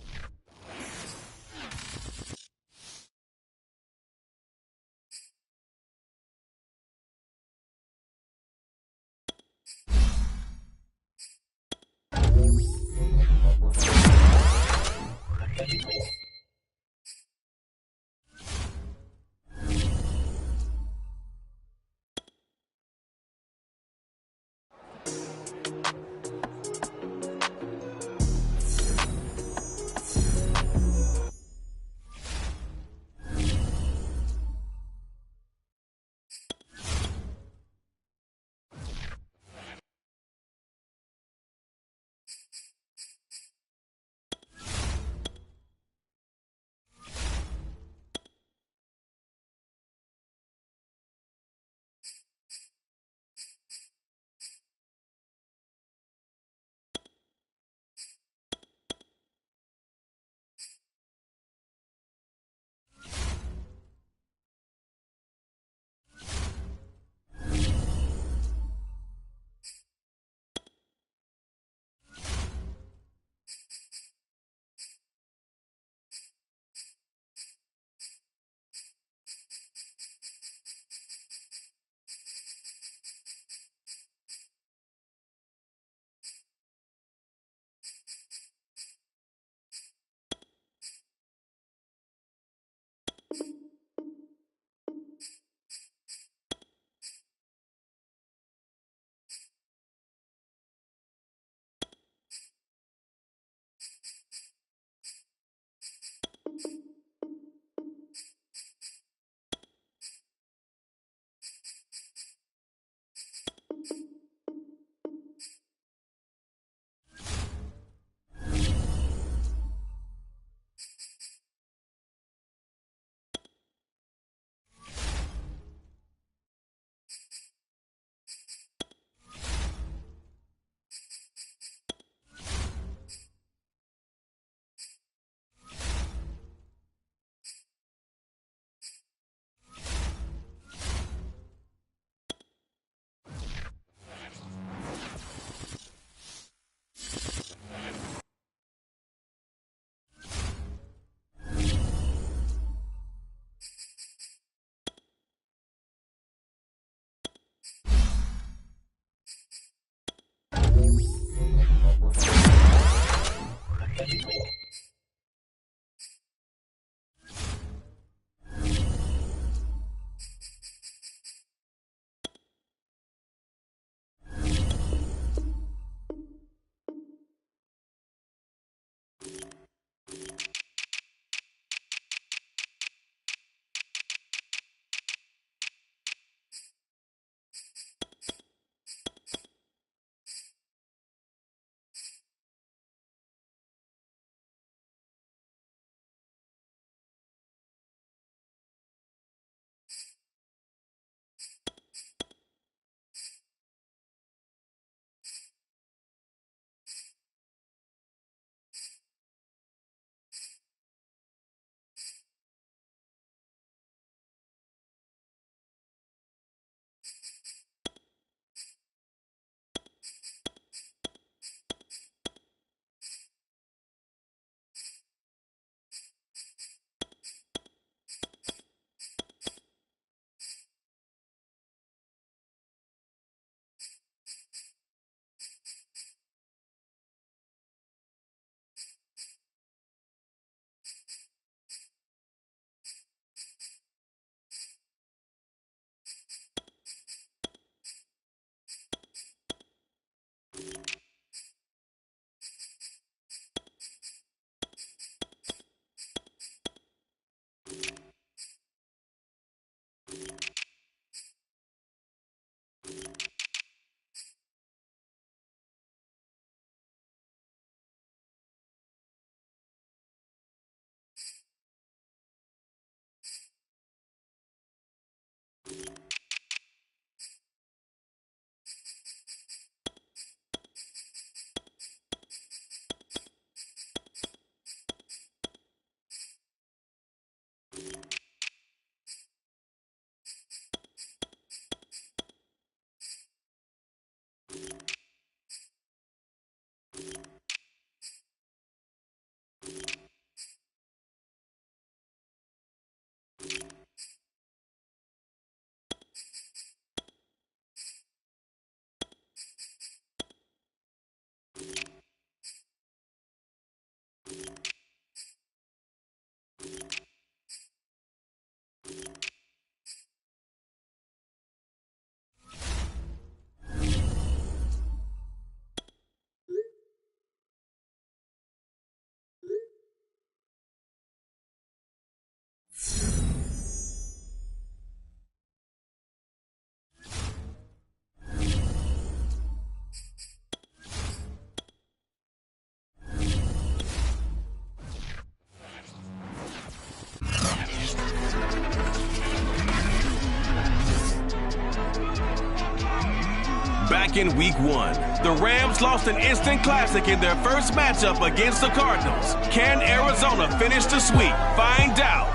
back in Week 1. The Rams lost an instant classic in their first matchup against the Cardinals. Can Arizona finish the sweep? Find out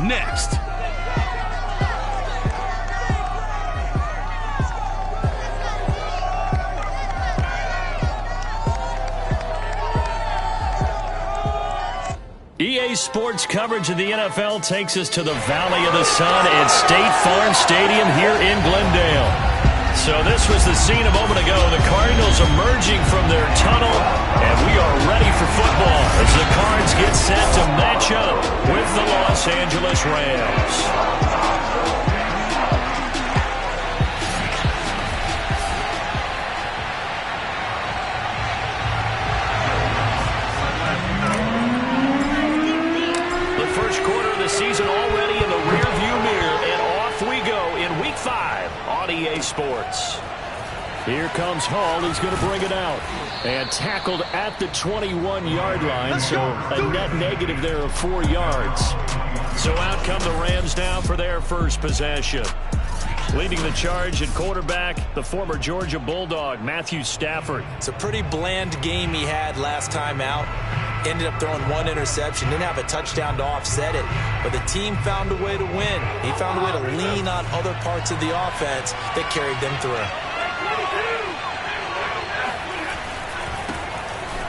next. EA Sports coverage of the NFL takes us to the Valley of the Sun at State Farm Stadium here in Glendale. So this was the scene a moment ago. The Cardinals emerging from their tunnel, and we are ready for football as the Cards get set to match up with the Los Angeles Rams. Season already in the rearview mirror, and off we go in Week 5 on EA Sports. Here comes Hall. He's going to bring it out. And tackled at the 21-yard line, so a net negative there of 4 yards. So out come the Rams now for their first possession. Leading the charge at quarterback, the former Georgia Bulldog, Matthew Stafford. It's a pretty bland game he had last time out. Ended up throwing 1 interception. Didn't have a touchdown to offset it. But the team found a way to win. He found a way to lean on other parts of the offense that carried them through.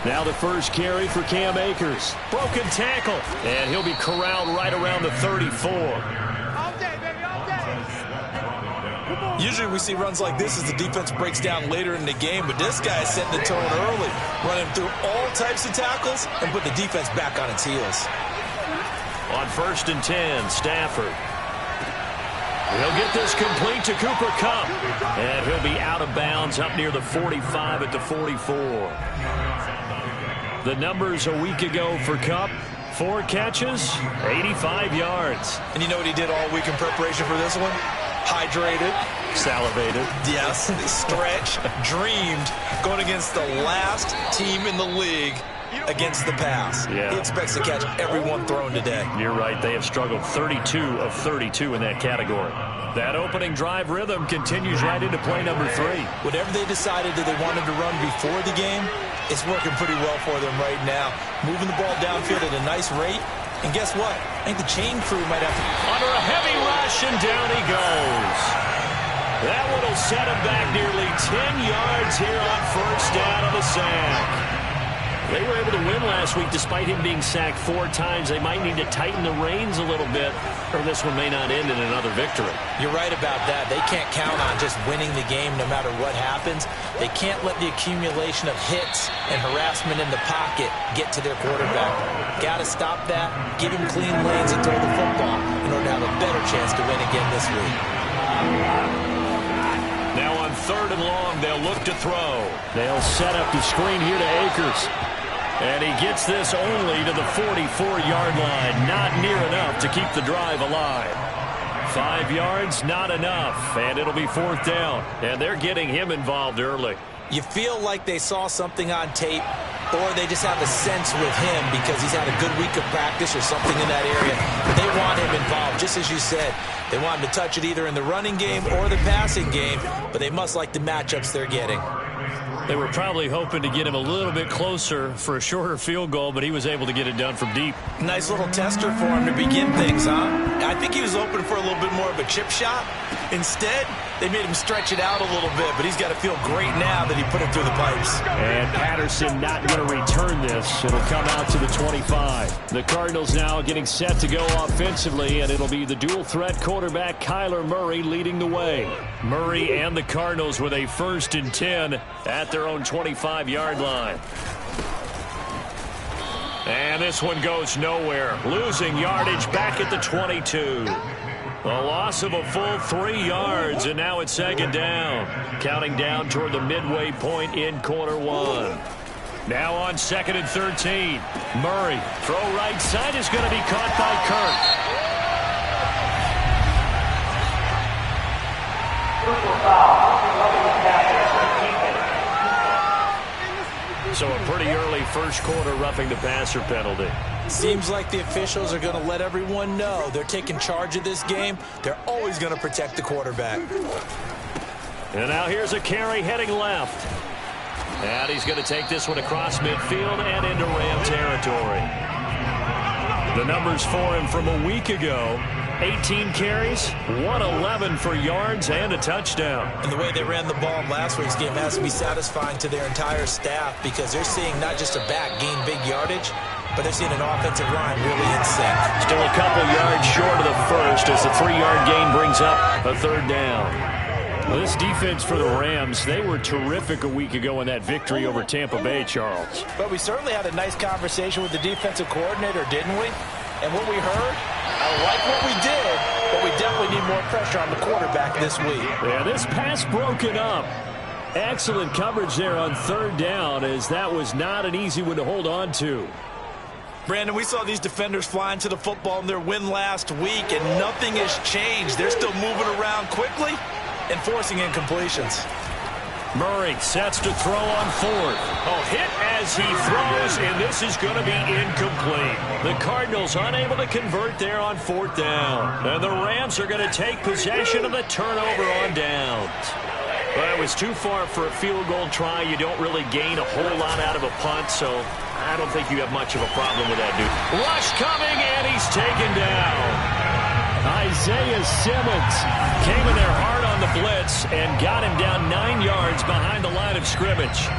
Now the first carry for Cam Akers. Broken tackle. And he'll be corralled right around the 34. Usually we see runs like this as the defense breaks down later in the game, but this guy is setting the tone early, running through all types of tackles and put the defense back on its heels. On 1st and 10, Stafford. He'll get this complete to Cooper Kupp, and he'll be out of bounds up near the 45 at the 44. The numbers a week ago for Kupp: 4 catches, 85 yards. And you know what he did all week in preparation for this one? Hydrated. Salivated. Yes, stretch, dreamed going against the last team in the league against the pass. Yeah. He expects to catch every one thrown today. You're right. They have struggled 32 of 32 in that category. That opening drive rhythm continues right into play number 3. Whatever they decided that they wanted to run before the game, it's working pretty well for them right now. Moving the ball downfield at a nice rate. And guess what? I think the chain crew might have to... Under a heavy rush, and down he goes. That one will set him back nearly 10 yards here on first down on the sack. They were able to win last week despite him being sacked 4 times. They might need to tighten the reins a little bit, or this one may not end in another victory. You're right about that. They can't count on just winning the game no matter what happens. They can't let the accumulation of hits and harassment in the pocket get to their quarterback. Got to stop that, give him clean lanes and throw the football in order to have a better chance to win again this week. Now on 3rd and long, they'll look to throw. They'll set up the screen here to Akers. And he gets this only to the 44-yard line. Not near enough to keep the drive alive. 5 yards, not enough. And it'll be 4th down. And they're getting him involved early. You feel like they saw something on tape, or they just have a sense with him because he's had a good week of practice or something in that area. But they want him involved, just as you said. They want him to touch it either in the running game or the passing game, but they must like the matchups they're getting. They were probably hoping to get him a little bit closer for a shorter field goal, but he was able to get it done from deep. Nice little tester for him to begin things, huh? I think he was open for a little bit more of a chip shot. Instead, they made him stretch it out a little bit, but he's got to feel great now that he put it through the pipes. And Patterson not going to return this. It'll come out to the 25. The Cardinals now getting set to go offensively, and it'll be the dual threat quarterback Kyler Murray leading the way. Murray and the Cardinals with a 1st and 10 at their own 25-yard line. And this one goes nowhere. Losing yardage back at the 22. A loss of a full 3 yards, and now it's 2nd down. Counting down toward the midway point in quarter 1. Now on 2nd and 13. Murray, throw right side is going to be caught by Kirk. So a pretty early first quarter roughing the passer penalty. Seems like the officials are going to let everyone know they're taking charge of this game. They're always going to protect the quarterback. And now here's a carry heading left. And he's going to take this one across midfield and into Ram territory. The numbers for him from a week ago: 18 carries, 111 for yards, and a touchdown. And the way they ran the ball in last week's game has to be satisfying to their entire staff, because they're seeing not just a back gain big yardage, but they're seeing an offensive line really in sync. Still a couple yards short of the first as the 3-yard gain brings up a third down. Well, this defense for the Rams, they were terrific a week ago in that victory over Tampa Bay, Charles. But we certainly had a nice conversation with the defensive coordinator, didn't we? And what we heard, I like what we did, but we definitely need more pressure on the quarterback this week. Yeah, this pass broken up. Excellent coverage there on third down, as that was not an easy one to hold on to. Brandon, we saw these defenders flying to the football in their win last week, and nothing has changed. They're still moving around quickly and forcing incompletions. Murray sets to throw on fourth. Oh, hit as he throws, and this is going to be incomplete. The Cardinals unable to convert there on fourth down. And the Rams are going to take possession of the turnover on downs. Well, it was too far for a field goal try. You don't really gain a whole lot out of a punt, so I don't think you have much of a problem with that, dude. Rush coming, and he's taken down. Isaiah Simmons came in there hard on the blitz and got him down 9 yards behind the line of scrimmage.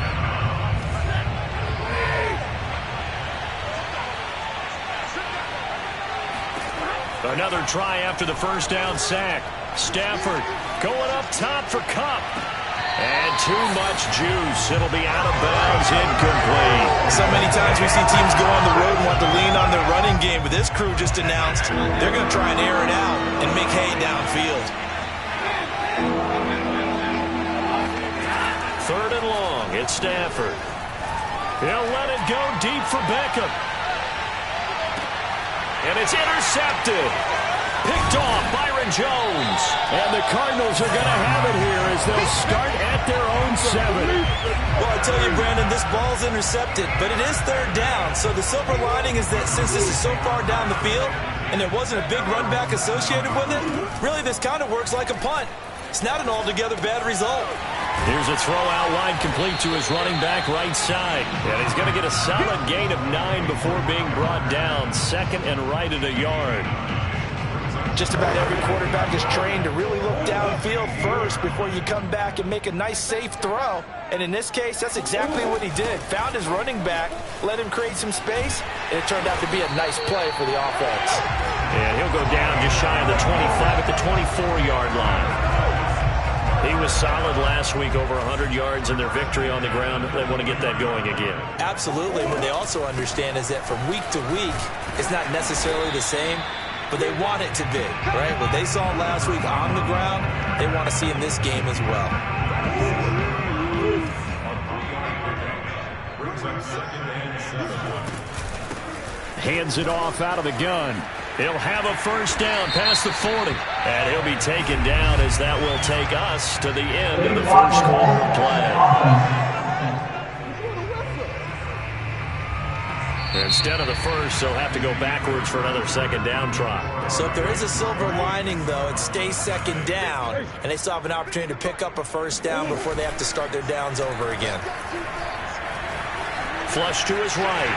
Another try after the first down sack. Stafford going up top for Kupp. And too much juice. It'll be out of bounds, incomplete. So many times we see teams go on the road and want to lean on their running game, but this crew just announced they're going to try and air it out and make hay downfield. Third and long, it's Stafford. He'll let it go deep for Beckham. And it's intercepted. Picked off Byron Jones. And the Cardinals are going to have it here as they'll start at their own 7. Well, I tell you, Brandon, this ball's intercepted, but it is third down. So the silver lining is that since this is so far down the field and there wasn't a big run back associated with it, really this kind of works like a punt. It's not an altogether bad result. Here's a throw out line complete to his running back right side. And he's going to get a solid gain of 9 before being brought down. Second and right at a yard. Just about every quarterback is trained to really look downfield first before you come back and make a nice, safe throw. And in this case, that's exactly what he did. Found his running back, let him create some space, and it turned out to be a nice play for the offense. And he'll go down just shy of the 25 at the 24-yard line. He was solid last week, over 100 yards in their victory on the ground. They want to get that going again. Absolutely. What they also understand is that from week to week, it's not necessarily the same, but they want it to be, right? What they saw last week on the ground, they want to see in this game as well. Hands it off out of the gun. He'll have a first down past the 40. And he'll be taken down as that will take us to the end of the first quarter of play. Instead of the first, they'll have to go backwards for another second down try. So if there is a silver lining, though, it stays second down, and they still have an opportunity to pick up a first down before they have to start their downs over again. Flush to his right.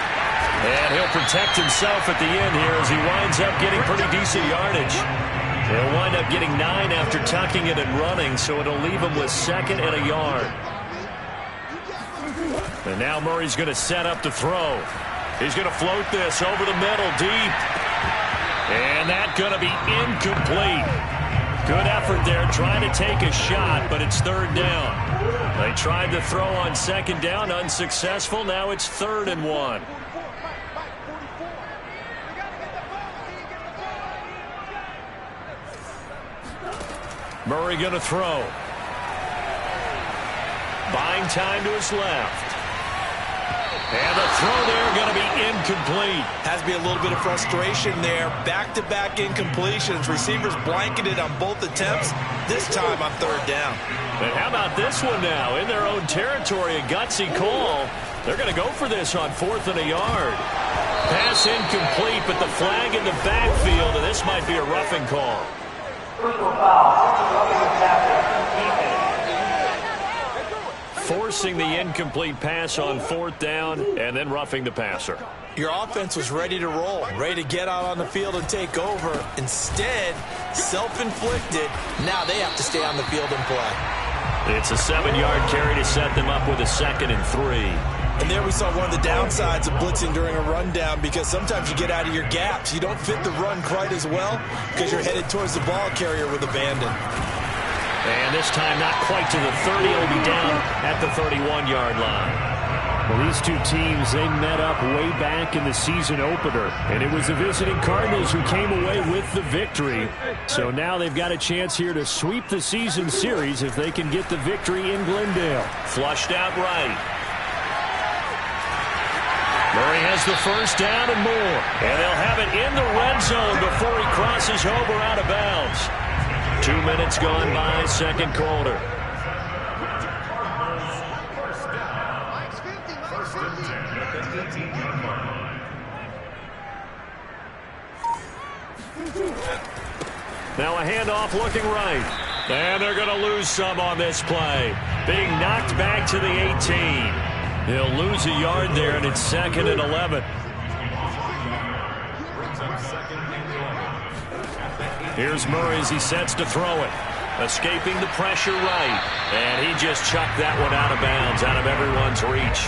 And he'll protect himself at the end here as he winds up getting pretty decent yardage. He'll wind up getting 9 after tucking it and running, so it'll leave him with second and a yard. And now Murray's going to set up to throw. He's going to float this over the middle deep. And that's going to be incomplete. Good effort there trying to take a shot, but it's third down. They tried to throw on second down, unsuccessful. Now it's 3rd and 1. Murray going to throw. Buying time to his left. And the throw there going to be incomplete. Has to be a little bit of frustration there. Back-to-back incompletions. Receivers blanketed on both attempts, this time on third down. And how about this one now? In their own territory, a gutsy call. They're going to go for this on 4th and a yard. Pass incomplete, but the flag in the backfield, and this might be a roughing call. Personal foul. Roughing the passer. Defense. forcing the incomplete pass on 4th down and then roughing the passer. Your offense was ready to roll, ready to get out on the field and take over. Instead, self-inflicted, now they have to stay on the field and play. It's a 7-yard carry to set them up with a 2nd and 3. And there we saw one of the downsides of blitzing during a rundown, because sometimes you get out of your gaps. You don't fit the run quite as well because you're headed towards the ball carrier with abandon. And this time not quite to the 30. It'll be down at the 31-yard line. Well, these two teams, they met up way back in the season opener, and it was the visiting Cardinals who came away with the victory. So now they've got a chance here to sweep the season series if they can get the victory in Glendale. Flushed out right. Murray has the first down and more, and they'll have it in the red zone before he crosses over out of bounds. 2 minutes gone by, second quarter. Now a handoff looking right. And they're going to lose some on this play. Being knocked back to the 18. He'll lose a yard there, and it's 2nd and 11. Here's Murray as he sets to throw it. Escaping the pressure right. And he just chucked that one out of bounds, out of everyone's reach.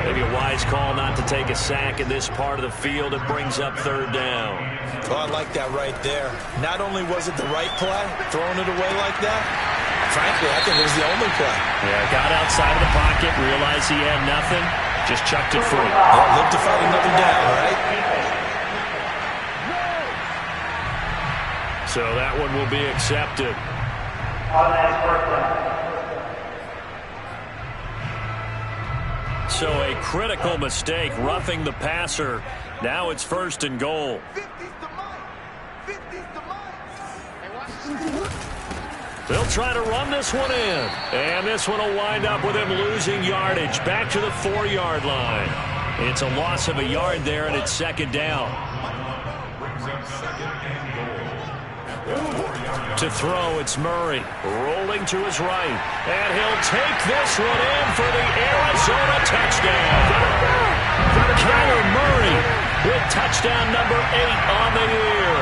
Maybe a wise call not to take a sack in this part of the field. It brings up 3rd down. Oh, I like that right there. Not only was it the right play, throwing it away like that, frankly, I think it was the only play. Yeah, got outside of the pocket, realized he had nothing, just chucked it free. Well, live to fight another down, right? So that one will be accepted. So a critical mistake, roughing the passer. Now it's 1st and goal. They'll try to run this one in. And this one will wind up with him losing yardage. Back to the 4-yard line. It's a loss of a yard there, and it's 2nd down. To throw, it's Murray. Rolling to his right. And he'll take this one in for the Arizona touchdown. Kyler Murray with touchdown number 8 on the year.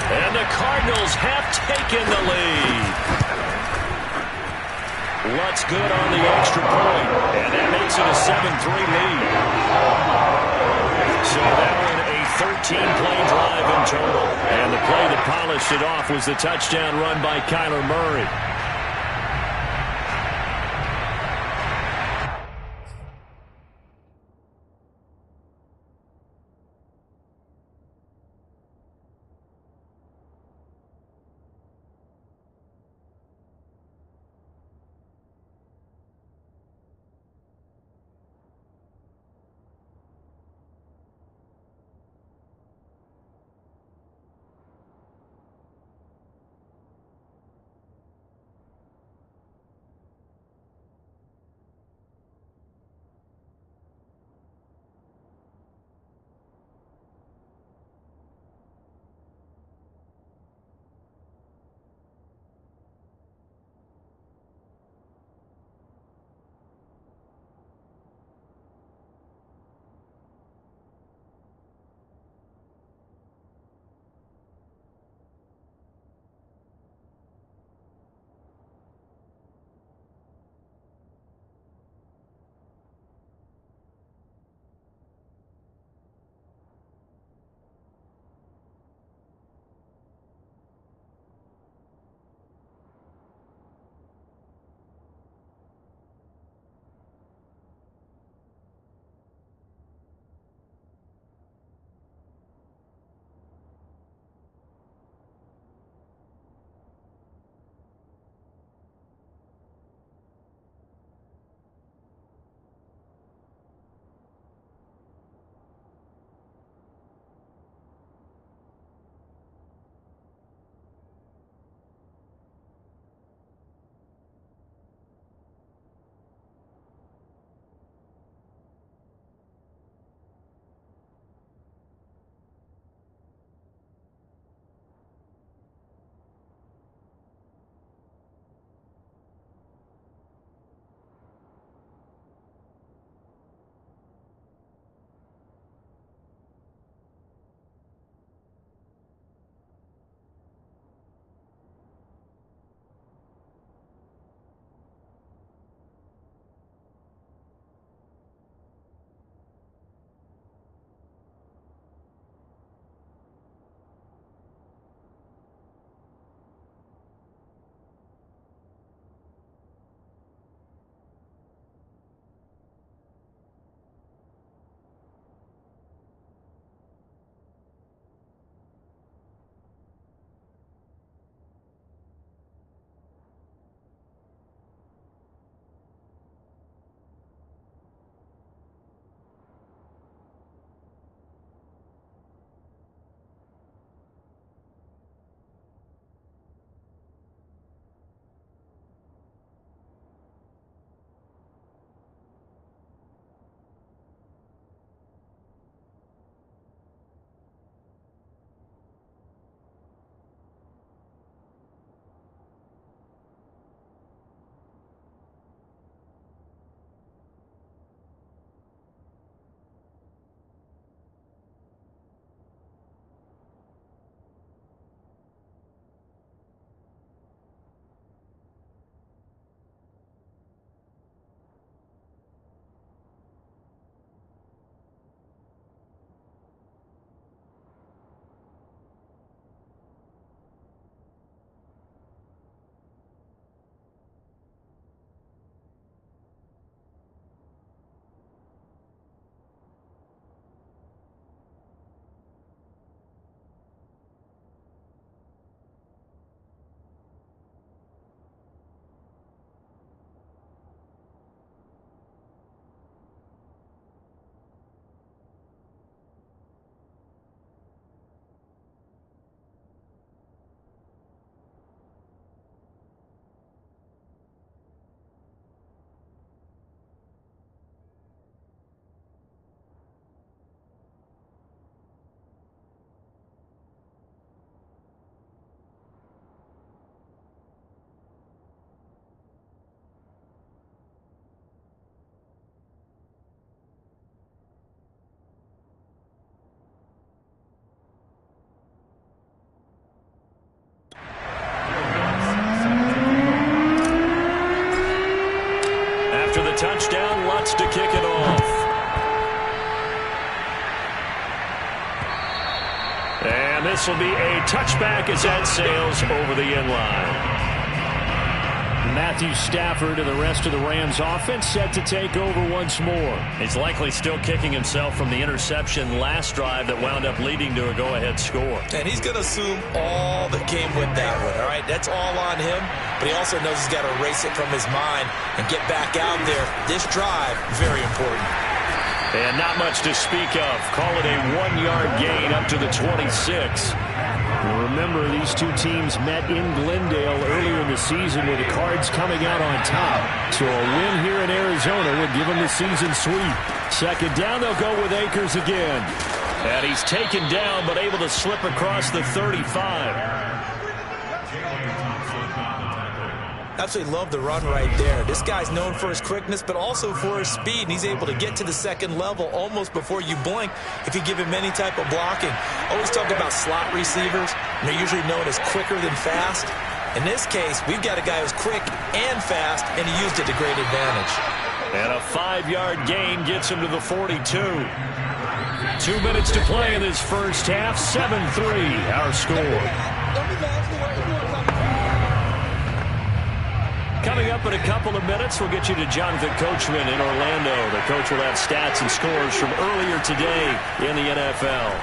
And the Cardinals have taken the lead. What's good on the extra point. And that makes it a 7-3 lead. So that one a 13-play drive in total. And the play that polished it off was the touchdown run by Kyler Murray. this will be a touchback as that sails over the end line. Matthew Stafford and the rest of the Rams offense set to take over once more. He's likely still kicking himself from the interception last drive that wound up leading to a go-ahead score. And he's going to assume all that came with that one, all right? That's all on him, but he also knows he's got to erase it from his mind and get back out there. This drive, very important. And not much to speak of. Call it a 1-yard gain up to the 26. Remember, these two teams met in Glendale earlier in the season with the Cards coming out on top. So a win here in Arizona would give them the season sweep. Second down, they'll go with Akers again. And he's taken down, but able to slip across the 35. Absolutely love the run right there. This guy's known for his quickness, but also for his speed. And he's able to get to the second level almost before you blink if you give him any type of blocking. Always talk about slot receivers. And they're usually known as quicker than fast. In this case, we've got a guy who's quick and fast, and he used it to great advantage. And a 5-yard gain gets him to the 42. 2 minutes to play in this first half. 7-3, our score. Coming up in a couple of minutes, we'll get you to Jonathan Coachman in Orlando. The coach will have stats and scores from earlier today in the NFL.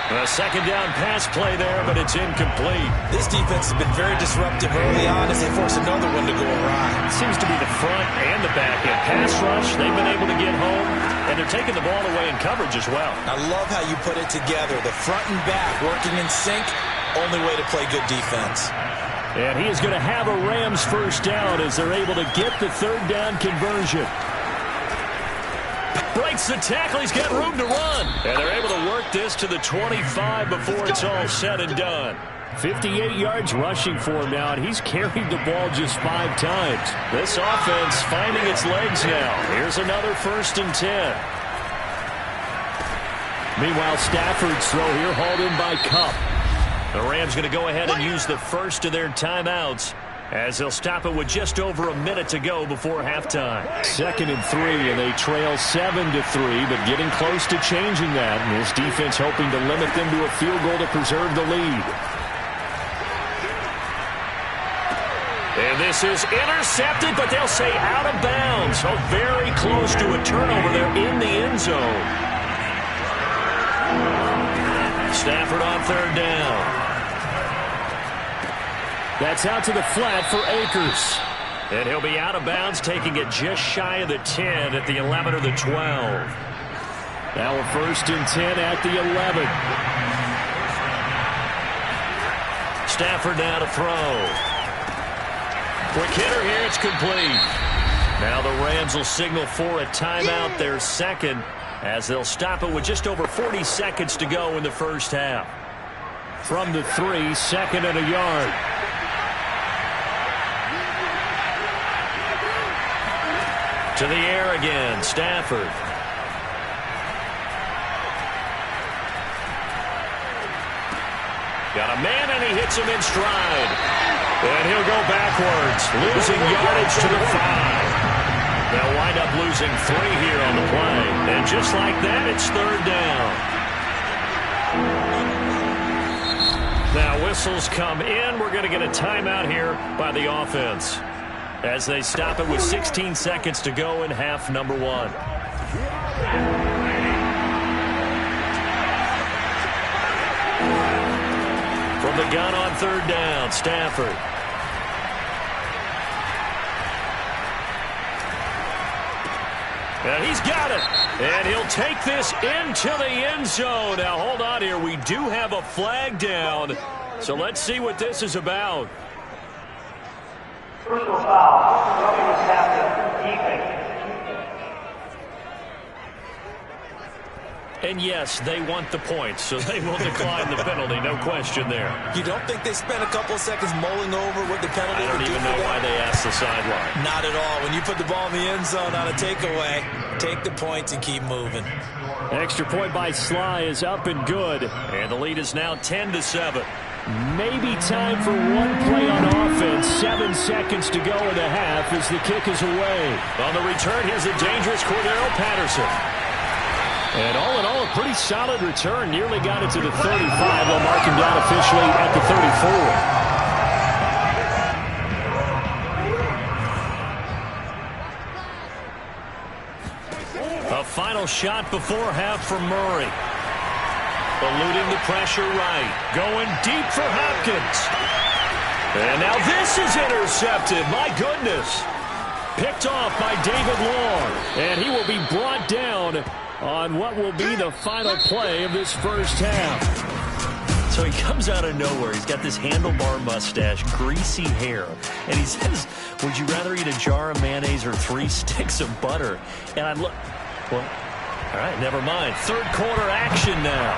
A second down pass play there, but it's incomplete. This defense has been very disruptive early on as they force another one to go awry. It seems to be the front and the back end. Pass rush, they've been able to get home, and they're taking the ball away in coverage as well. I love how you put it together. The front and back working in sync. Only way to play good defense. And he is going to have a Rams first down as they're able to get the third down conversion. Breaks the tackle. He's got room to run. And they're able to work this to the 25 before it's all said and done. 58 yards rushing for him now, and he's carried the ball just 5 times. This offense finding its legs now. Here's another 1st and 10. Meanwhile, Stafford's throw here hauled in by Kupp. The Rams going to go ahead and use the first of their timeouts as they'll stop it with just over a minute to go before halftime. 2nd and 3, and they trail 7-3, but getting close to changing that. And this defense hoping to limit them to a field goal to preserve the lead. And this is intercepted, but they'll say out of bounds. So very close to a turnover there in the end zone. Stafford on 3rd down. That's out to the flat for Akers. And he'll be out of bounds, taking it just shy of the 10 at the 11 or the 12. Now a 1st and 10 at the 11. Stafford now to throw. Quick hitter here, it's complete. Now the Rams will signal for a timeout, their second, as they'll stop it with just over 40 seconds to go in the first half. From the 3, 2nd and a yard. To the air again, Stafford. Got a man, and he hits him in stride. And he'll go backwards, losing yardage to the 5. They'll wind up losing 3 here on the play. And just like that, it's 3rd down. Now whistles come in. We're going to get a timeout here by the offense as they stop it with 16 seconds to go in half number 1. From the gun on 3rd down, Stafford. And he's got it. And he'll take this into the end zone. Now, hold on here. We do have a flag down. So let's see what this is about. Personal foul. Rubbing the captain. Defense. And yes, they want the points, so they will decline the penalty. No question there. You don't think they spent a couple of seconds mulling over what the penalty would do? I don't even know why they asked the sideline. Not at all. When you put the ball in the end zone on a takeaway, take the points and keep moving. Extra point by Sly is up and good. And the lead is now 10-7. Maybe time for one play on offense. 7 seconds to go in the half as the kick is away. On the return, here's a dangerous Cordero Patterson. And all in all, a pretty solid return. Nearly got it to the 35. They'll mark him down officially at the 34. A final shot before half for Murray. Eluding the pressure right. Going deep for Hopkins. And now this is intercepted. My goodness. Picked off by David Long. And he will be brought down on what will be the final play of this first half. So he comes out of nowhere. He's got this handlebar mustache, greasy hair. And he says, would you rather eat a jar of mayonnaise or 3 sticks of butter? And I look, well, all right, never mind. Third quarter action now.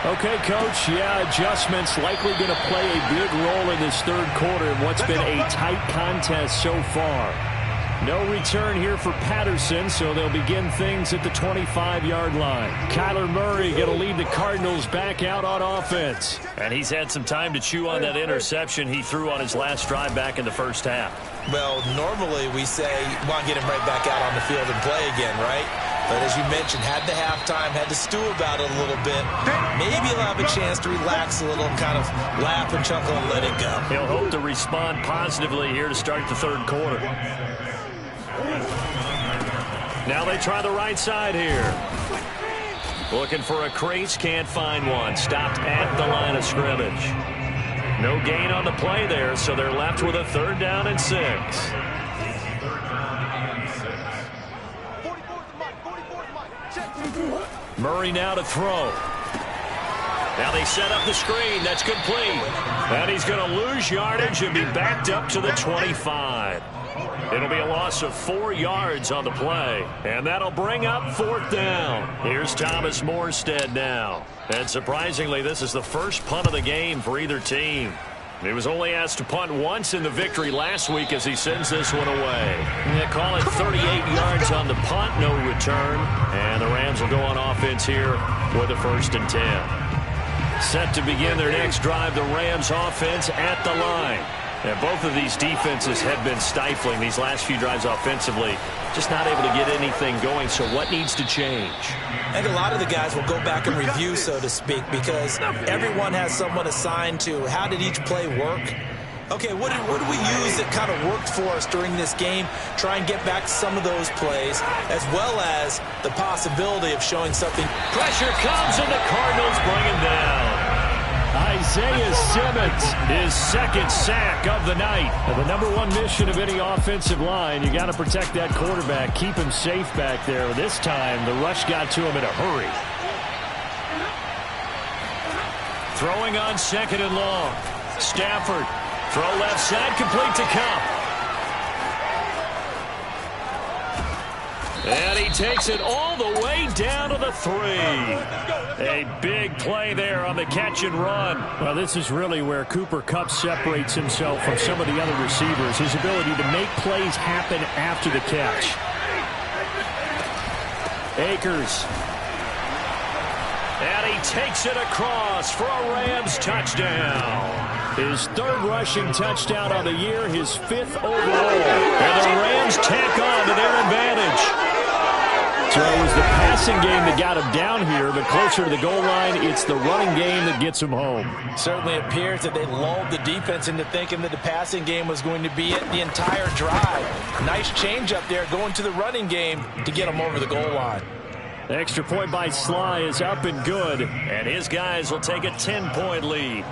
Okay, Coach, yeah, adjustments likely going to play a big role in this third quarter in what's been a tight contest so far. No return here for Patterson, so they'll begin things at the 25-yard line. Kyler Murray going to lead the Cardinals back out on offense. And he's had some time to chew on that interception he threw on his last drive back in the first half. Well, normally we say, well, get him right back out on the field and play again, right? But as you mentioned, had the halftime, had to stew about it a little bit. Maybe he'll have a chance to relax a little and kind of laugh and chuckle and let it go. He'll hope to respond positively here to start the third quarter. Now they try the right side here. Looking for a crease, can't find one. Stopped at the line of scrimmage. No gain on the play there, so they're left with a 3rd down and 6. Murray now to throw. Now they set up the screen. That's complete. And he's going to lose yardage and be backed up to the 25. It'll be a loss of 4 yards on the play. And that'll bring up 4th down. Here's Thomas Morstead now. And surprisingly, this is the first punt of the game for either team. He was only asked to punt once in the victory last week as he sends this one away. They call it 38 yards on the punt, no return. And the Rams will go on offense here with a 1st and 10. Set to begin their next drive, the Rams offense at the line. And both of these defenses have been stifling these last few drives offensively. Just not able to get anything going, so what needs to change? I think a lot of the guys will go back and review, so to speak, because everyone has someone assigned to how did each play work. Okay, what did we use that kind of worked for us during this game? Try and get back some of those plays, as well as the possibility of showing something. Pressure comes, and the Cardinals bring him down. Isaiah Simmons, his 2nd sack of the night. And the #1 mission of any offensive line, you got to protect that quarterback, keep him safe back there. This time, the rush got to him in a hurry. Throwing on 2nd and long. Stafford, throw left side, complete to Cup. And he takes it all the way down to the 3. A big play there on the catch and run. Well, this is really where Cooper Kupp separates himself from some of the other receivers. His ability to make plays happen after the catch. Akers. And he takes it across for a Rams touchdown. His 3rd rushing touchdown on the year, his 5th overall. And the Rams tack on to their advantage. So it was the passing game that got him down here, but closer to the goal line, it's the running game that gets him home. Certainly appears that they lulled the defense into thinking that the passing game was going to be it the entire drive. Nice change up there going to the running game to get him over the goal line. The extra point by Sly is up and good. And his guys will take a 10-point lead.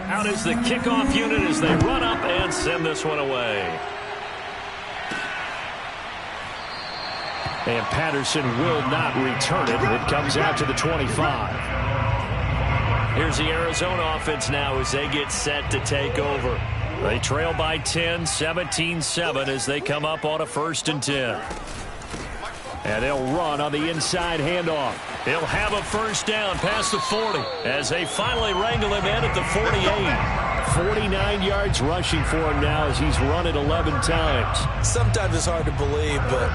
Out is the kickoff unit as they run up and send this one away. And Patterson will not return it. It comes out to the 25. Here's the Arizona offense now as they get set to take over. They trail by 10, 17-7 as they come up on a 1st and 10. And they'll run on the inside handoff. He'll have a 1st down past the 40 as they finally wrangle him in at the 48. 49 yards rushing for him now as he's run it 11 times. Sometimes it's hard to believe, but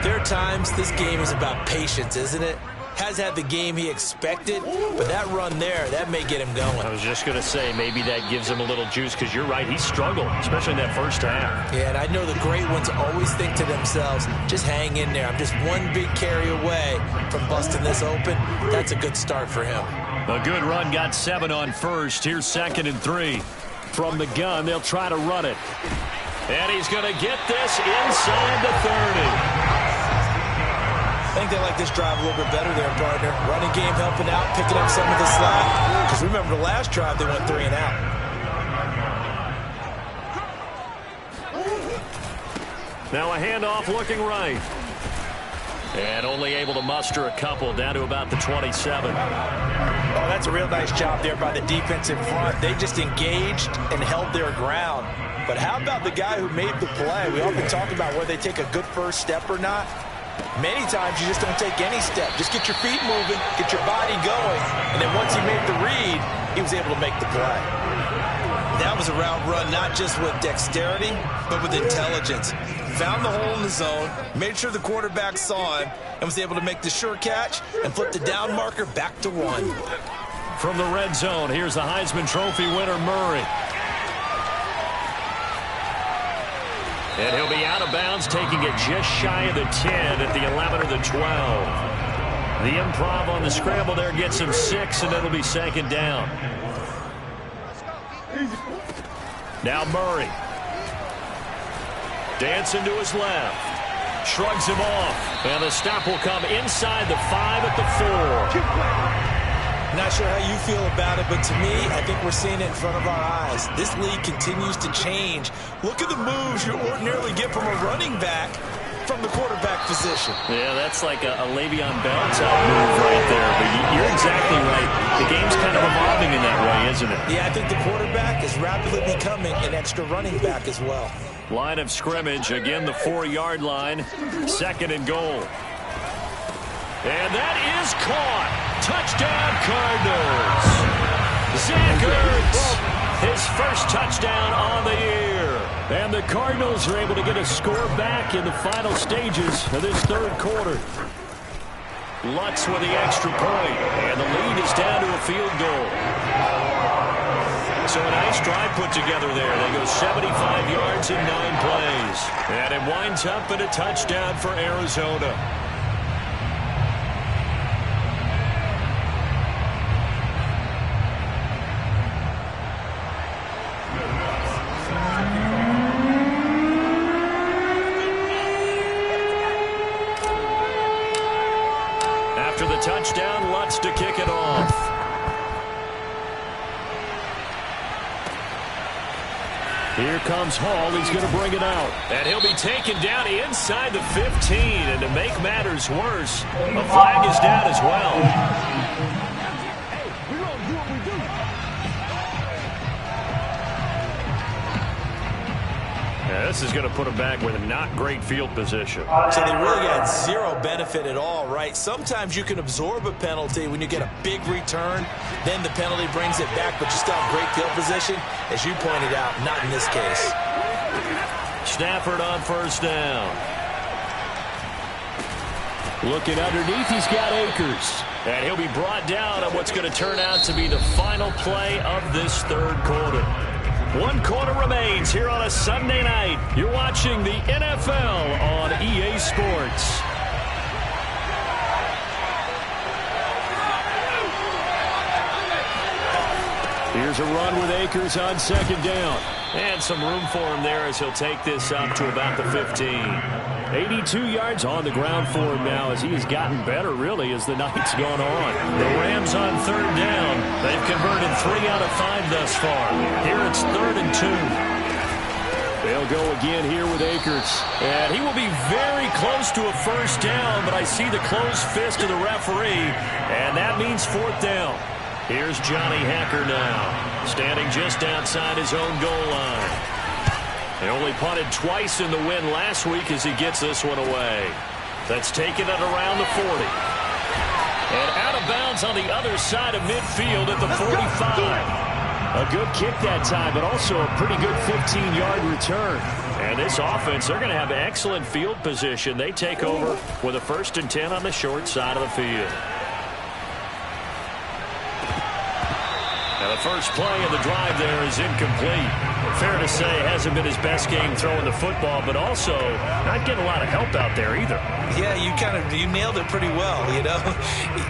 there are times this game is about patience, isn't it? has had the game he expected, but that run there, that may get him going. I was just going to say, maybe that gives him a little juice, because you're right, he struggled, especially in that first half. Yeah, and I know the great ones always think to themselves, just hang in there. I'm just one big carry away from busting this open. That's a good start for him. A good run, got 7 on first. Here's 2nd and 3. From the gun, they'll try to run it. And he's going to get this inside the 30. I think they like this drive a little bit better there, partner. Running game helping out, picking up some of the slack. Because remember, the last drive, they went 3 and out. Now a handoff looking right. And only able to muster a couple down to about the 27. Oh, that's a real nice job there by the defense in front. They just engaged and held their ground. But how about the guy who made the play? We often talk about whether they take a good first step or not. Many times you just don't take any step. Just get your feet moving, get your body going, and then once he made the read, he was able to make the play. That was a route run not just with dexterity, but with intelligence. Found the hole in the zone, made sure the quarterback saw him, and was able to make the sure catch and flip the down marker back to 1. From the red zone, here's the Heisman Trophy winner, Murray. And he'll be out of bounds, taking it just shy of the 10 at the 11 or the 12. The improv on the scramble there gets him 6, and it'll be 2nd down. Now Murray. Dancing to his left. Shrugs him off. And the stop will come inside the 5 at the 4. Not sure how you feel about it, but to me, I think we're seeing it in front of our eyes. This league continues to change. Look at the moves you ordinarily get from a running back from the quarterback position. Yeah, that's like a Le'Veon Bell type move right there. But you're exactly right. The game's kind of evolving in that way, isn't it? Yeah, I think the quarterback is rapidly becoming an extra running back as well. Line of scrimmage, again the 4-yard line. 2nd and goal. And that is caught. Touchdown, Cardinals. Zach Ertz, his first touchdown on the year. And the Cardinals are able to get a score back in the final stages of this 3rd quarter. Lutz with the extra point, and the lead is down to a field goal. So a nice drive put together there. They go 75 yards in 9 plays. And it winds up in a touchdown for Arizona. After the touchdown, Lutz to kick it off. Here comes Hall. He's going to bring it out. And he'll be taken down inside the 15. And to make matters worse, a flag is down as well. This is going to put them back with a not great field position. So they really got zero benefit at all, right? Sometimes you can absorb a penalty when you get a big return. Then the penalty brings it back, but you still have great field position. As you pointed out, not in this case. Stafford on 1st down. Looking underneath, he's got Akers. And he'll be brought down on what's going to turn out to be the final play of this 3rd quarter. 1 quarter remains here on a Sunday night. You're watching the NFL on EA Sports. Here's a run with Akers on 2nd down. And some room for him there as he'll take this up to about the 15. 82 yards on the ground for him now as he has gotten better, really, as the night's gone on. The Rams on 3rd down. They've converted 3 out of 5 thus far. Here it's 3rd and 2. They'll go again here with Akers. And he will be very close to a 1st down, but I see the closed fist of the referee, and that means 4th down. Here's Johnny Hacker now, standing just outside his own goal line. They only punted twice in the win last week as he gets this one away. That's taken it around the 40. And out of bounds on the other side of midfield at the 45. A good kick that time, but also a pretty good 15-yard return. And this offense, they're going to have excellent field position. They take over with a 1st and 10 on the short side of the field. First play of the drive there is incomplete. Fair to say, hasn't been his best game throwing the football, but also not getting a lot of help out there either. Yeah, you nailed it pretty well, you know.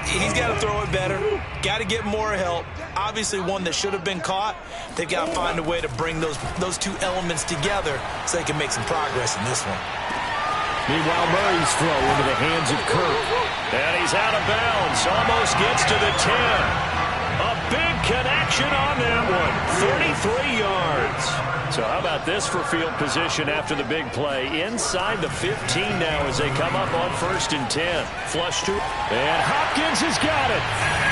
He's got to throw it better. Got to get more help. Obviously one that should have been caught. They've got to find a way to bring those two elements together so they can make some progress in this one. Meanwhile, Murray's throw into the hands of Kirk. And he's out of bounds. Almost gets to the 10. A big connection on that one. 33 yards. So how about this for field position after the big play? Inside the 15 now as they come up on 1st and 10. Flush to it. And Hopkins has got it.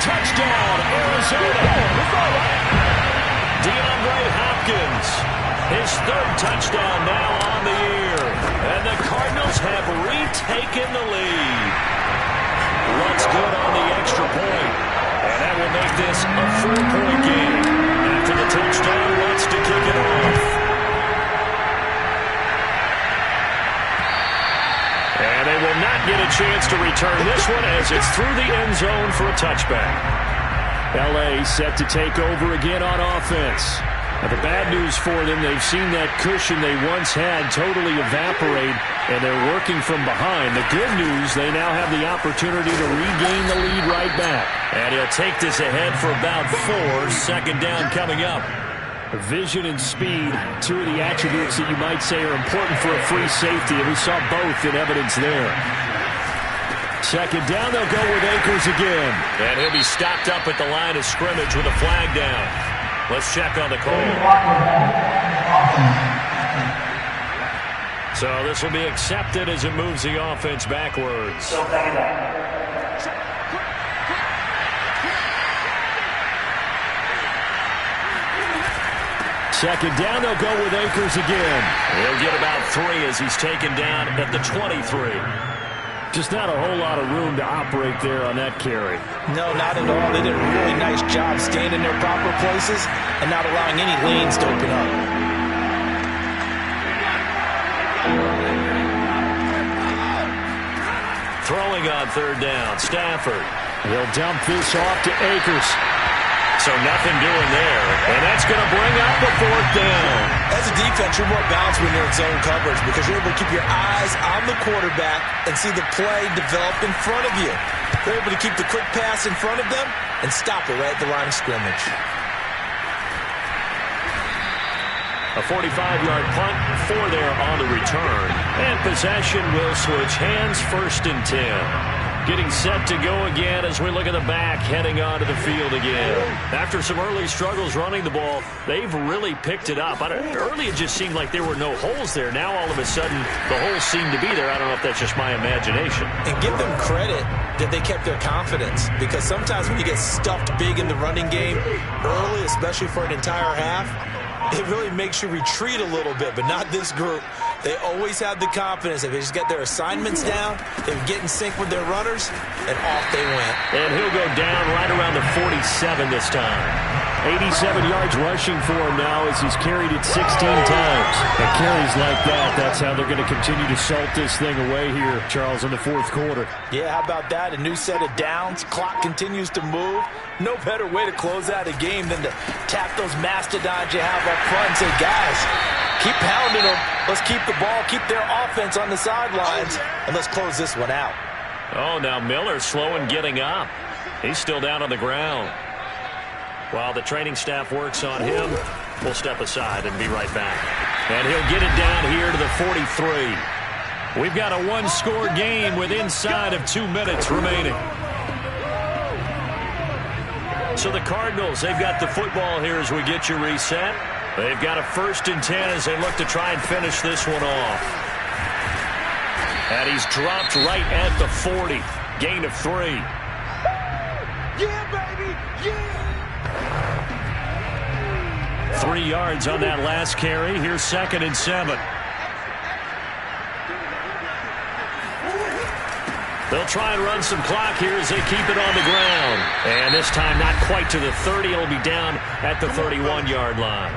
Touchdown, Arizona. DeAndre Hopkins. His 3rd touchdown now on the year. And the Cardinals have retaken the lead. Runs good on the extra point. And that will make this a 4-point game. After the touchdown, wants to kick it off. And they will not get a chance to return this one as it's through the end zone for a touchback. L.A. set to take over again on offense. Now, the bad news for them, they've seen that cushion they once had totally evaporate, and they're working from behind. The good news, they now have the opportunity to regain the lead right back. And he'll take this ahead for about 4. 2nd down coming up. Vision and speed, 2 of the attributes that you might say are important for a free safety, and we saw both in evidence there. 2nd down, they'll go with Akers again. And he'll be stopped up at the line of scrimmage with a flag down. Let's check on the call. So this will be accepted as it moves the offense backwards. Second down, they'll go with Akers again. He'll get about 3 as he's taken down at the 23. Just not a whole lot of room to operate there on that carry. No, not at all. They did a really nice job staying in their proper places and not allowing any lanes to open up. Throwing on 3rd down, Stafford. He'll dump this off to Akers. So nothing doing there, and that's going to bring up the 4th down. As a defense, you're more balanced when you're in zone coverage because you're able to keep your eyes on the quarterback and see the play develop in front of you. They're able to keep the quick pass in front of them and stop it right at the line of scrimmage. A 45-yard punt, 4 there on the return. And possession will switch hands, 1st and 10. Getting set to go again as we look at the back, heading onto the field again. After some early struggles running the ball, they've really picked it up. Early it just seemed like there were no holes there. Now all of a sudden the holes seem to be there. I don't know if that's just my imagination. And give them credit that they kept their confidence, because sometimes when you get stuffed big in the running game early, especially for an entire half, it really makes you retreat a little bit, but not this group. They always have the confidence. If they just get their assignments down, they would get in sync with their runners, and off they went. And he'll go down right around the 47 this time. 87 yards rushing for him now as he's carried it 16 times. And carries like that, that's how they're going to continue to salt this thing away here, Charles, in the 4th quarter. Yeah, how about that? A new set of downs. Clock continues to move. No better way to close out a game than to tap those mastodons you have up front and say, guys, keep pounding them. Let's keep the ball, keep their offense on the sidelines, and let's close this one out. Oh, now Miller's slow in getting up. He's still down on the ground. While the training staff works on him, we'll step aside and be right back. And he'll get it down here to the 43. We've got a 1-score game with inside of 2 minutes remaining. So the Cardinals, they've got the football here as we get you reset. They've got a 1st and 10 as they look to try and finish this one off. And he's dropped right at the 40. Gain of 3. Yeah, baby! Yeah! 3 yards on that last carry. Here's 2nd and 7. They'll try and run some clock here as they keep it on the ground. And this time not quite to the 30. It'll be down at the 31-yard line.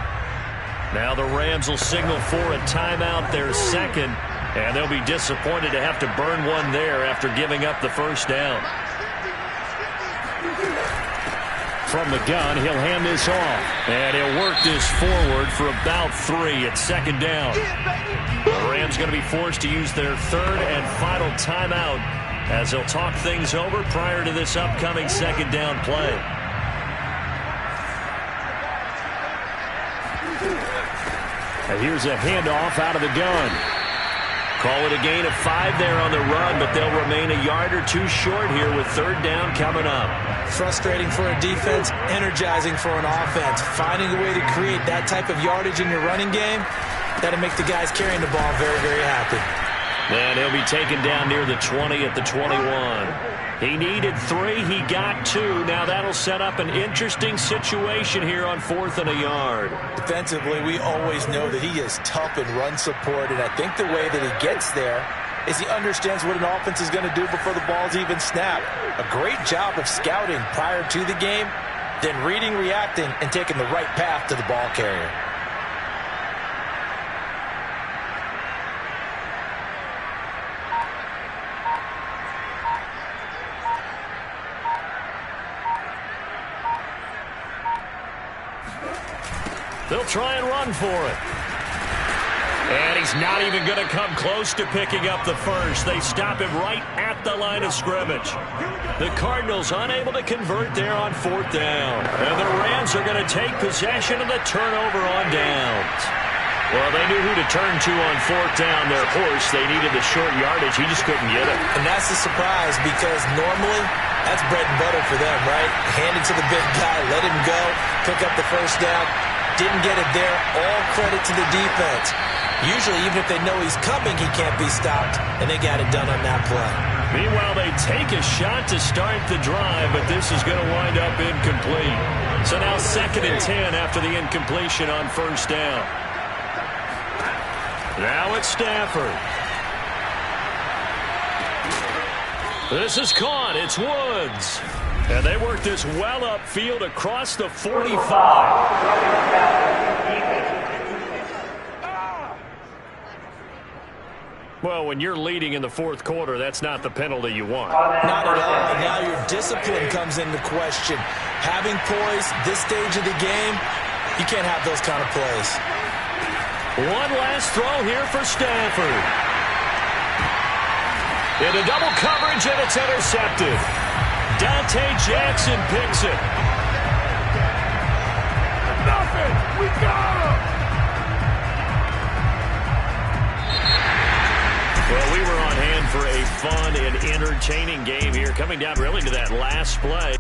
Now the Rams will signal for a timeout, their 2nd. And they'll be disappointed to have to burn one there after giving up the 1st down. from the gun. He'll hand this off. And he'll work this forward for about 3 at second down. The Rams going to be forced to use their third and final timeout as they'll talk things over prior to this upcoming second down play. And here's a handoff out of the gun. Call it a gain of 5 there on the run, but they'll remain a yard or 2 short here with third down coming up. Frustrating for a defense, energizing for an offense. Finding a way to create that type of yardage in your running game, that'll make the guys carrying the ball very, very happy. And he'll be taken down near the 20 at the 21. He needed 3. He got 2. Now that'll set up an interesting situation here on 4th and a yard. Defensively, we always know that he is tough in run support, and I think the way that he gets there is he understands what an offense is going to do before the ball's even snapped. A great job of scouting prior to the game, then reading, reacting, and taking the right path to the ball carrier. They'll try and run for it. And he's not even going to come close to picking up the first. They stop him right at the line of scrimmage. The Cardinals unable to convert there on 4th down. And the Rams are going to take possession of the turnover on downs. Well, they knew who to turn to on 4th down. Their horse, they needed the short yardage. He just couldn't get it. And that's the surprise, because normally that's bread and butter for them, right? Hand it to the big guy, let him go, pick up the first down. Didn't get it there. All credit to the defense. Usually, even if they know he's coming, he can't be stopped, and they got it done on that play. Meanwhile, they take a shot to start the drive, but this is going to wind up incomplete. So now 2nd and 10 after the incompletion on 1st down. Now it's Stafford. This is caught. It's Woods. And they work this well upfield across the 45. Well, when you're leading in the 4th quarter, that's not the penalty you want. Not at all. Now your discipline comes into question. Having poise this stage of the game, you can't have those kind of plays. One last throw here for Stafford. Into double coverage, and it's intercepted. Dante Jackson picks it. Nothing. We got him. Well, we were on hand for a fun and entertaining game here, coming down really to that last play.